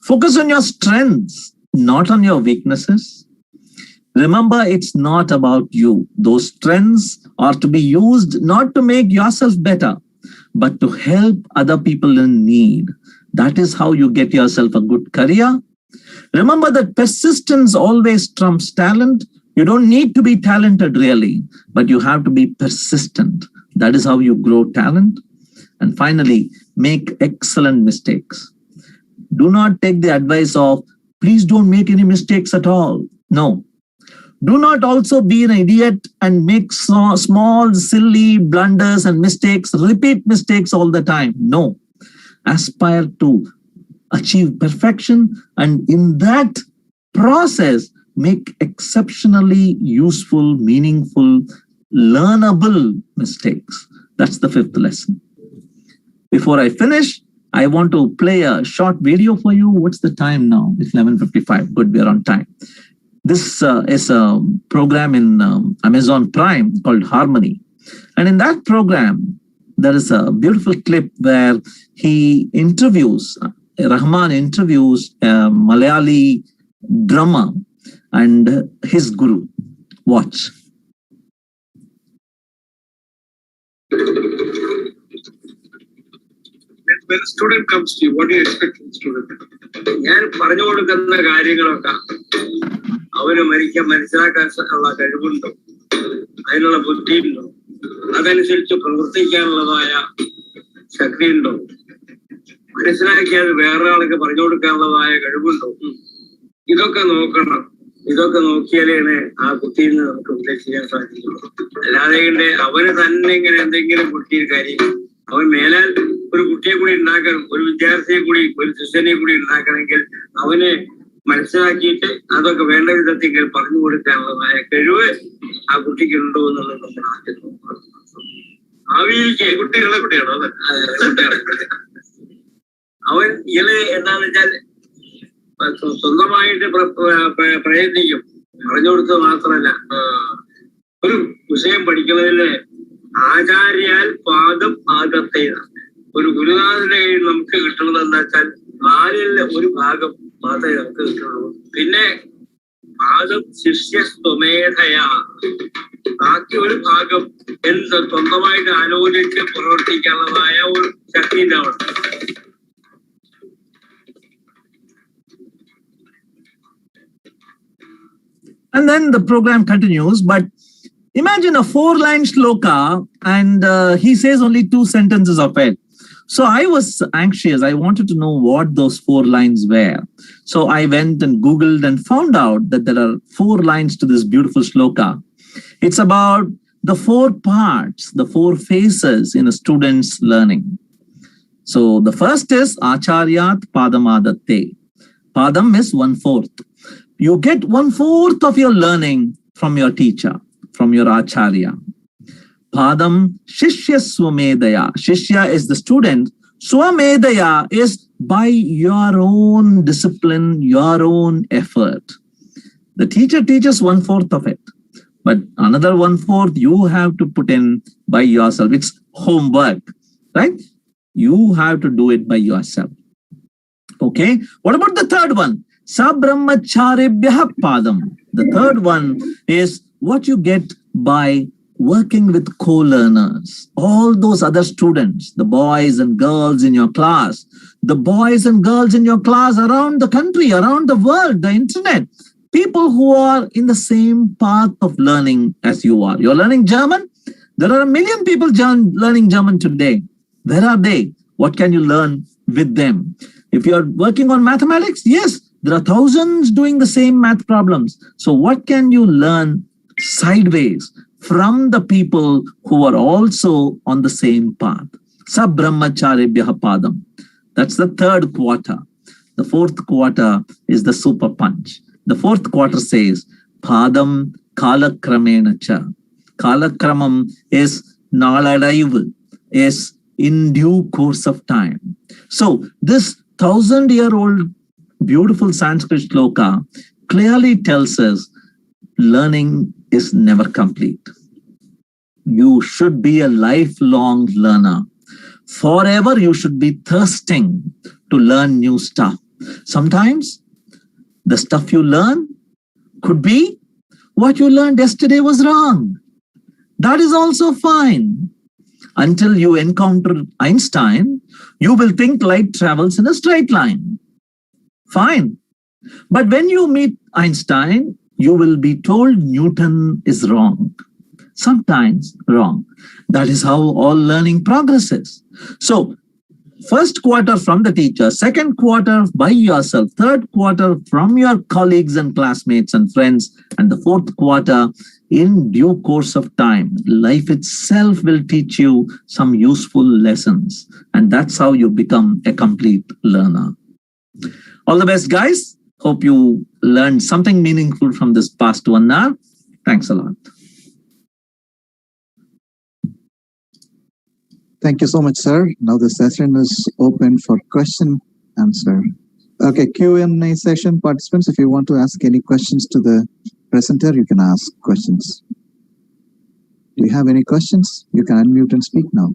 Focus on your strengths, not on your weaknesses. Remember, it's not about you. Those strengths are to be used not to make yourself better, but to help other people in need. That is how you get yourself a good career. Remember that persistence always trumps talent. You don't need to be talented really, but you have to be persistent. That is how you grow talent. And finally, make excellent mistakes. Do not take the advice of, please don't make any mistakes at all. No. Do not also be an idiot and make small, silly blunders and mistakes, repeat mistakes all the time. No. Aspire to achieve perfection, and in that process, make exceptionally useful, meaningful, learnable mistakes. That's the 5th lesson. Before I finish, I want to play a short video for you. What's the time now? It's 11:55. Good, we're on time. This is a program in Amazon Prime called Harmony. And in that program, there is a beautiful clip where Rahman interviews a Malayali drummer and his guru. Watch. When a student comes to you, what do you expect from the student? ഞാൻ പറഞ്ഞു കൊടുക്കുന്ന കാര്യങ്ങളൊക്കെ അവന് മനസ്സിലാക്കാനുള്ള കഴിവുണ്ടോ, അതിനുള്ള ബുദ്ധിയുണ്ടോ, അതനുസരിച്ച് പ്രവർത്തിക്കാനുള്ളതായ ശക്തിയുണ്ടോ, മനസ്സിലാക്കിയാൽ വേറെ ആൾക്ക് പറഞ്ഞു കൊടുക്കാനുള്ളതായ കഴിവുണ്ടോ, ഇതൊക്കെ നോക്കണം. ഇതൊക്കെ നോക്കിയാലേ ആ കുട്ടിയിൽ നിന്ന് നമുക്ക് ഉദ്ദേശിക്കാൻ സാധിക്കുള്ളൂ. അല്ലാതെ അവന് തന്നെ ഇങ്ങനെ എന്തെങ്കിലും കുട്ടിയിൽ കാര്യം അവൻ മേലാൽ ഒരു കുട്ടിയെ കൂടി ഉണ്ടാക്കണം, ഒരു വിദ്യാർത്ഥിയെ കൂടി, ഒരു ശിഷ്യനെ കൂടി ഉണ്ടാക്കണമെങ്കിൽ അവന് മനസ്സിലാക്കിയിട്ട് അതൊക്കെ വേണ്ട വിധത്തിൽ പറഞ്ഞു കൊടുക്കാനുള്ളതായ കഴിവ് ആ കുട്ടിക്ക് ഉണ്ടോ എന്നുള്ളത് നമ്മൾ ആദ്യം നോക്കണം. ഭാവിയിലേക്ക് കുട്ടികളെ കുട്ടിയാണോ കുട്ടികളെ അവൻ ഇങ്ങനെ എന്താന്ന് വെച്ചാൽ സ്വന്തമായിട്ട് പ്രയത്നിക്കും. പറഞ്ഞു കൊടുത്തത് മാത്രമല്ല, ഒരു വിഷയം പഠിക്കുന്നതില് ആചാര്യാൽ പാദം ആദത്തേതാണ്. ഒരു ഗുരുനാഥന്റെ കയ്യിൽ നമുക്ക് കിട്ടുന്നത് എന്താ വെച്ചാൽ 4 ഒരു ഭാഗം മാത്രമേ നമുക്ക് കിട്ടുള്ളൂ. പിന്നെ പാദം ശിഷ്യസ്വമേധയാ, ബാക്കി ഒരു ഭാഗം എന്ത് സ്വന്തമായിട്ട് ആലോചിച്ച് പ്രവർത്തിക്കാനുള്ളതായ ഒരു ശക്തി ഉണ്ടാവണം. And then the program continues, but imagine a 4-line shloka and he says only 2 sentences of it. So I was anxious. I wanted to know what those 4 lines were. So I went and Googled and found out that there are 4 lines to this beautiful shloka. It's about the 4 parts, the 4 phases in a student's learning. So the first is Acharyat Padamadatte. Padam is 1/4. You get 1/4 of your learning from your teacher, from your Acharya. Padam Shishya Swamedaya. Shishya is the student. Swamedaya is by your own discipline, your own effort. The teacher teaches 1/4 of it, but another 1/4 you have to put in by yourself. It's homework, right? You have to do it by yourself. Okay. What about the third one? Sabrahmacharebhyah Padam. The third one is what you get by working with co-learners, all those other students, the boys and girls in your class, the boys and girls in your class around the country, around the world, the internet, people who are in the same path of learning as you are. You're learning German. There are 1 million people learning German today. Where are they? What can you learn with them? If you're working on mathematics, yes, there are thousands doing the same math problems. So what can you learn sideways from the people who are also on the same path? Sabrahmacharebhyah Padam. That's the third quarter. The fourth quarter is the super punch. The fourth quarter says, Padam Kalakramena cha. Kalakramam is naladaivu, is in due course of time. So this 1,000-year-old beautiful Sanskrit shloka clearly tells us learning is never complete. You should be a lifelong learner. Forever you should be thirsting to learn new stuff. Sometimes the stuff you learn could be what you learned yesterday was wrong. That is also fine. Until you encounter Einstein, you will think light travels in a straight line. Fine. But when you meet Einstein, you will be told Newton is wrong. Sometimes wrong. That is how all learning progresses. So, first quarter from the teacher, second quarter by yourself, third quarter from your colleagues and classmates and friends, and the fourth quarter in due course of time. Life itself will teach you some useful lessons, and that's how you become a complete learner. All the best, guys. Hope you learned something meaningful from this past 1 hour. Thanks a lot. Thank you so much, sir. Now the session is open for question answer. Okay, Q&A session. Participants, if you want to ask any questions to the presenter, you can ask questions. Do you have any questions? You can unmute and speak now.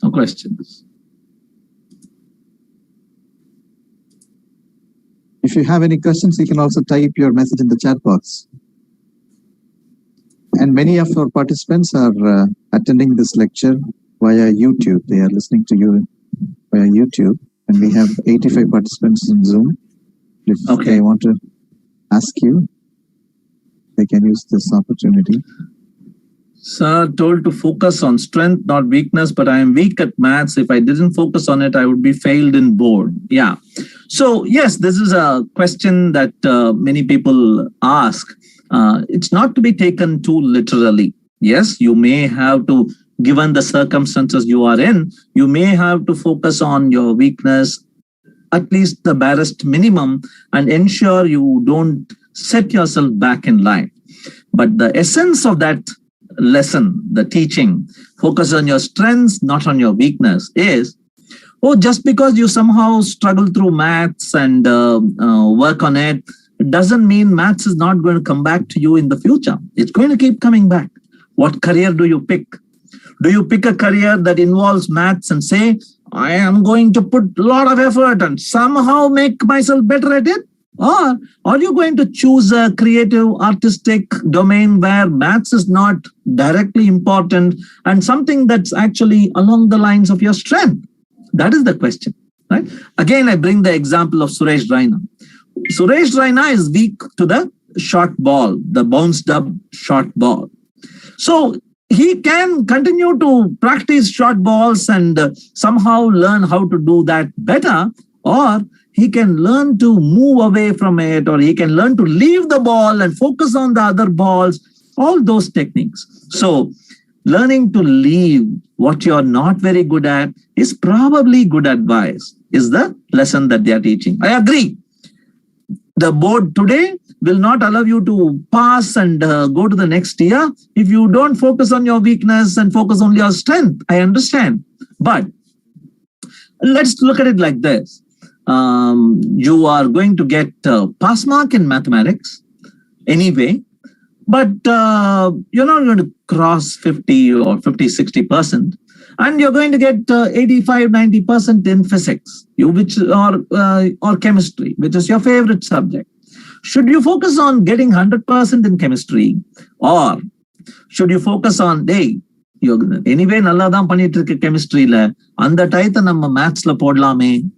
No questions. If you have any questions, you can also type your message in the chat box. And many of our participants are attending this lecture via YouTube. They are listening to you via YouTube. And we have 85 participants in Zoom. If they want to ask you, they can use this opportunity. Sir, told to focus on strength, not weakness, but I am weak at maths. If I didn't focus on it, I would be failed in board. Yeah. So, yes, this is a question that many people ask. It's not to be taken too literally. Yes, you may have to, given the circumstances you are in, you may have to focus on your weakness, at least the barest minimum, and ensure you don't set yourself back in life. But the essence of that lesson, the teaching, focus on your strengths, not on your weakness, is, just because you somehow struggle through maths and work on it, doesn't mean maths is not going to come back to you in the future. It's going to keep coming back. What career do you pick? Do you pick a career that involves maths and say, I am going to put a lot of effort and somehow make myself better at it? Or are you going to choose a creative, artistic domain where maths is not directly important and something that's actually along the lines of your strength? That is the question, right? Again, I bring the example of Suresh Raina. Suresh Raina is weak to the short ball, the bounced up short ball. So he can continue to practice short balls and somehow learn how to do that better, or he can learn to move away from it, or he can learn to leave the ball and focus on the other balls, all those techniques. So learning to leave what you're not very good at is probably good advice, is the lesson that they are teaching. I agree. The board today will not allow you to pass and go to the next year if you don't focus on your weakness and focus on your strength. I understand. But let's look at it like this. You are going to get pass mark in mathematics anyway, but you're not going to cross 50 or 50, 60%. And you're going to get 85, 90% in physics, or chemistry, which is your favorite subject. Should you focus on getting 100% in chemistry, or should you focus on, hey, anyway, nalla dhaan pannittu irukku chemistry la, and taitha namma maths la podlame,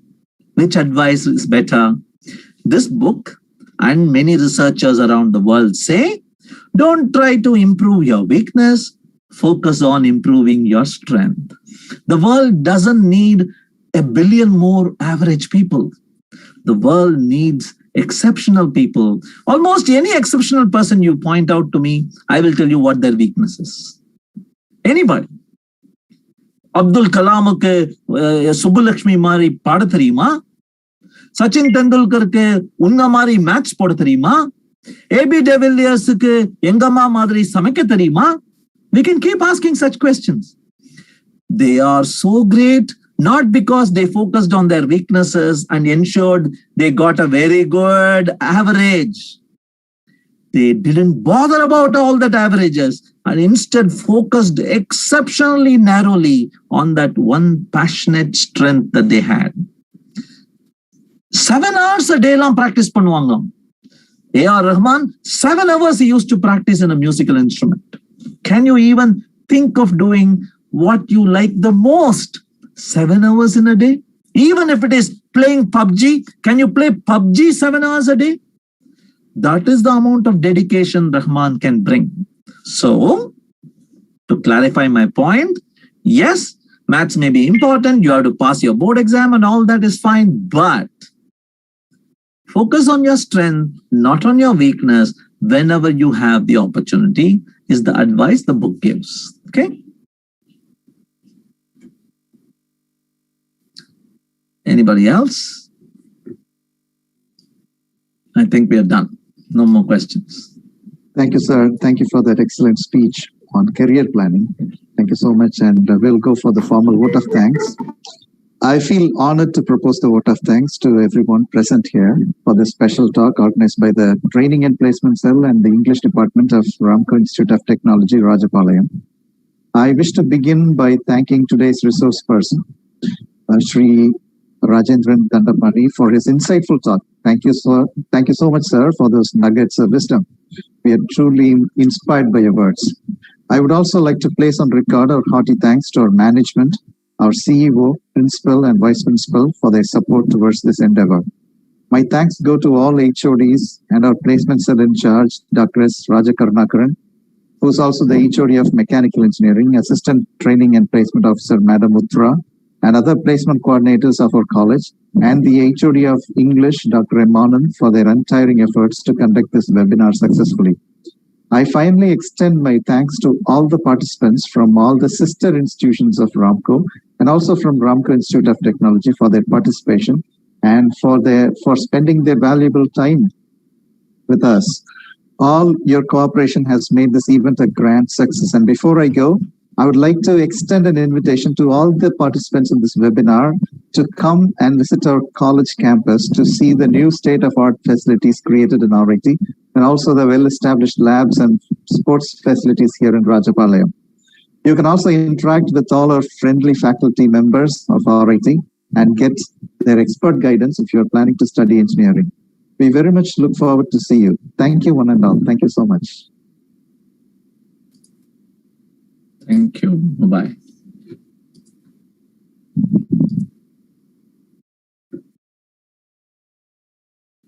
which advice is better? This book and many researchers around the world say, don't try to improve your weakness, focus on improving your strength. The world doesn't need a billion more average people. The world needs exceptional people. Almost any exceptional person you point out to me, I will tell you what their weakness is. Anybody. Abdul Kalamukku Subbulakshmi mari paada theriyuma? Sachin Tendulkarku unna mari match poda theriyuma? AB de Villiersukku engamma madri samaikka theriyuma? We can keep asking such questions. They are so great, not because they focused on their weaknesses and ensured they got a very good average. They didn't bother about all that averages and instead focused exceptionally narrowly on that one passionate strength that they had. 7 hours a day long practice பண்ணுவாங்க. A.R. Rahman, 7 hours he used to practice in a musical instrument. Can you even think of doing what you like the most? 7 hours in a day? Even if it is playing PUBG, can you play PUBG 7 hours a day? That is the amount of dedication Rahman can bring. So, to clarify my point, yes, maths may be important, you have to pass your board exam and all that is fine, but focus on your strength, not on your weakness, whenever you have the opportunity, is the advice the book gives. Okay? Anybody else? I think we are done. No more questions. Thank you, sir. Thank you for that excellent speech on career planning. Thank you so much. And we'll go for the formal vote of thanks. I feel honored to propose the vote of thanks to everyone present here for this special talk organized by the Training and Placement Cell and the English Department of Ramco Institute of Technology, Rajapalayam. I wish to begin by thanking today's resource person, Shri Rajendran Dandapani, for his insightful talk. Thank you so much, sir, for those nuggets of wisdom. We are truly inspired by your words. I would also like to place on record our hearty thanks to our management, our CEO, principal, and vice principal for their support towards this endeavor. My thanks go to all HODs and our placement cell in charge, Dr. S. Rajakarnakaran, who is also the HOD of Mechanical Engineering, Assistant Training and Placement Officer, Madam Uttara, and other placement coordinators of our college, and the HOD of English, Dr. M. Anand, for their untiring efforts to conduct this webinar successfully. I finally extend my thanks to all the participants from all the sister institutions of Ramco and also from Ramco Institute of Technology for their participation and for spending their valuable time with us. All your cooperation has made this event a grand success. And before I go, I would like to extend an invitation to all the participants in this webinar to come and visit our college campus to see the new state-of-art facilities created in RIT and also the well-established labs and sports facilities here in Rajapalayam. You can also interact with all our friendly faculty members of RIT and get their expert guidance if you are planning to study engineering. We very much look forward to see you. Thank you, one and all. Thank you so much. Thank you. Bye-bye.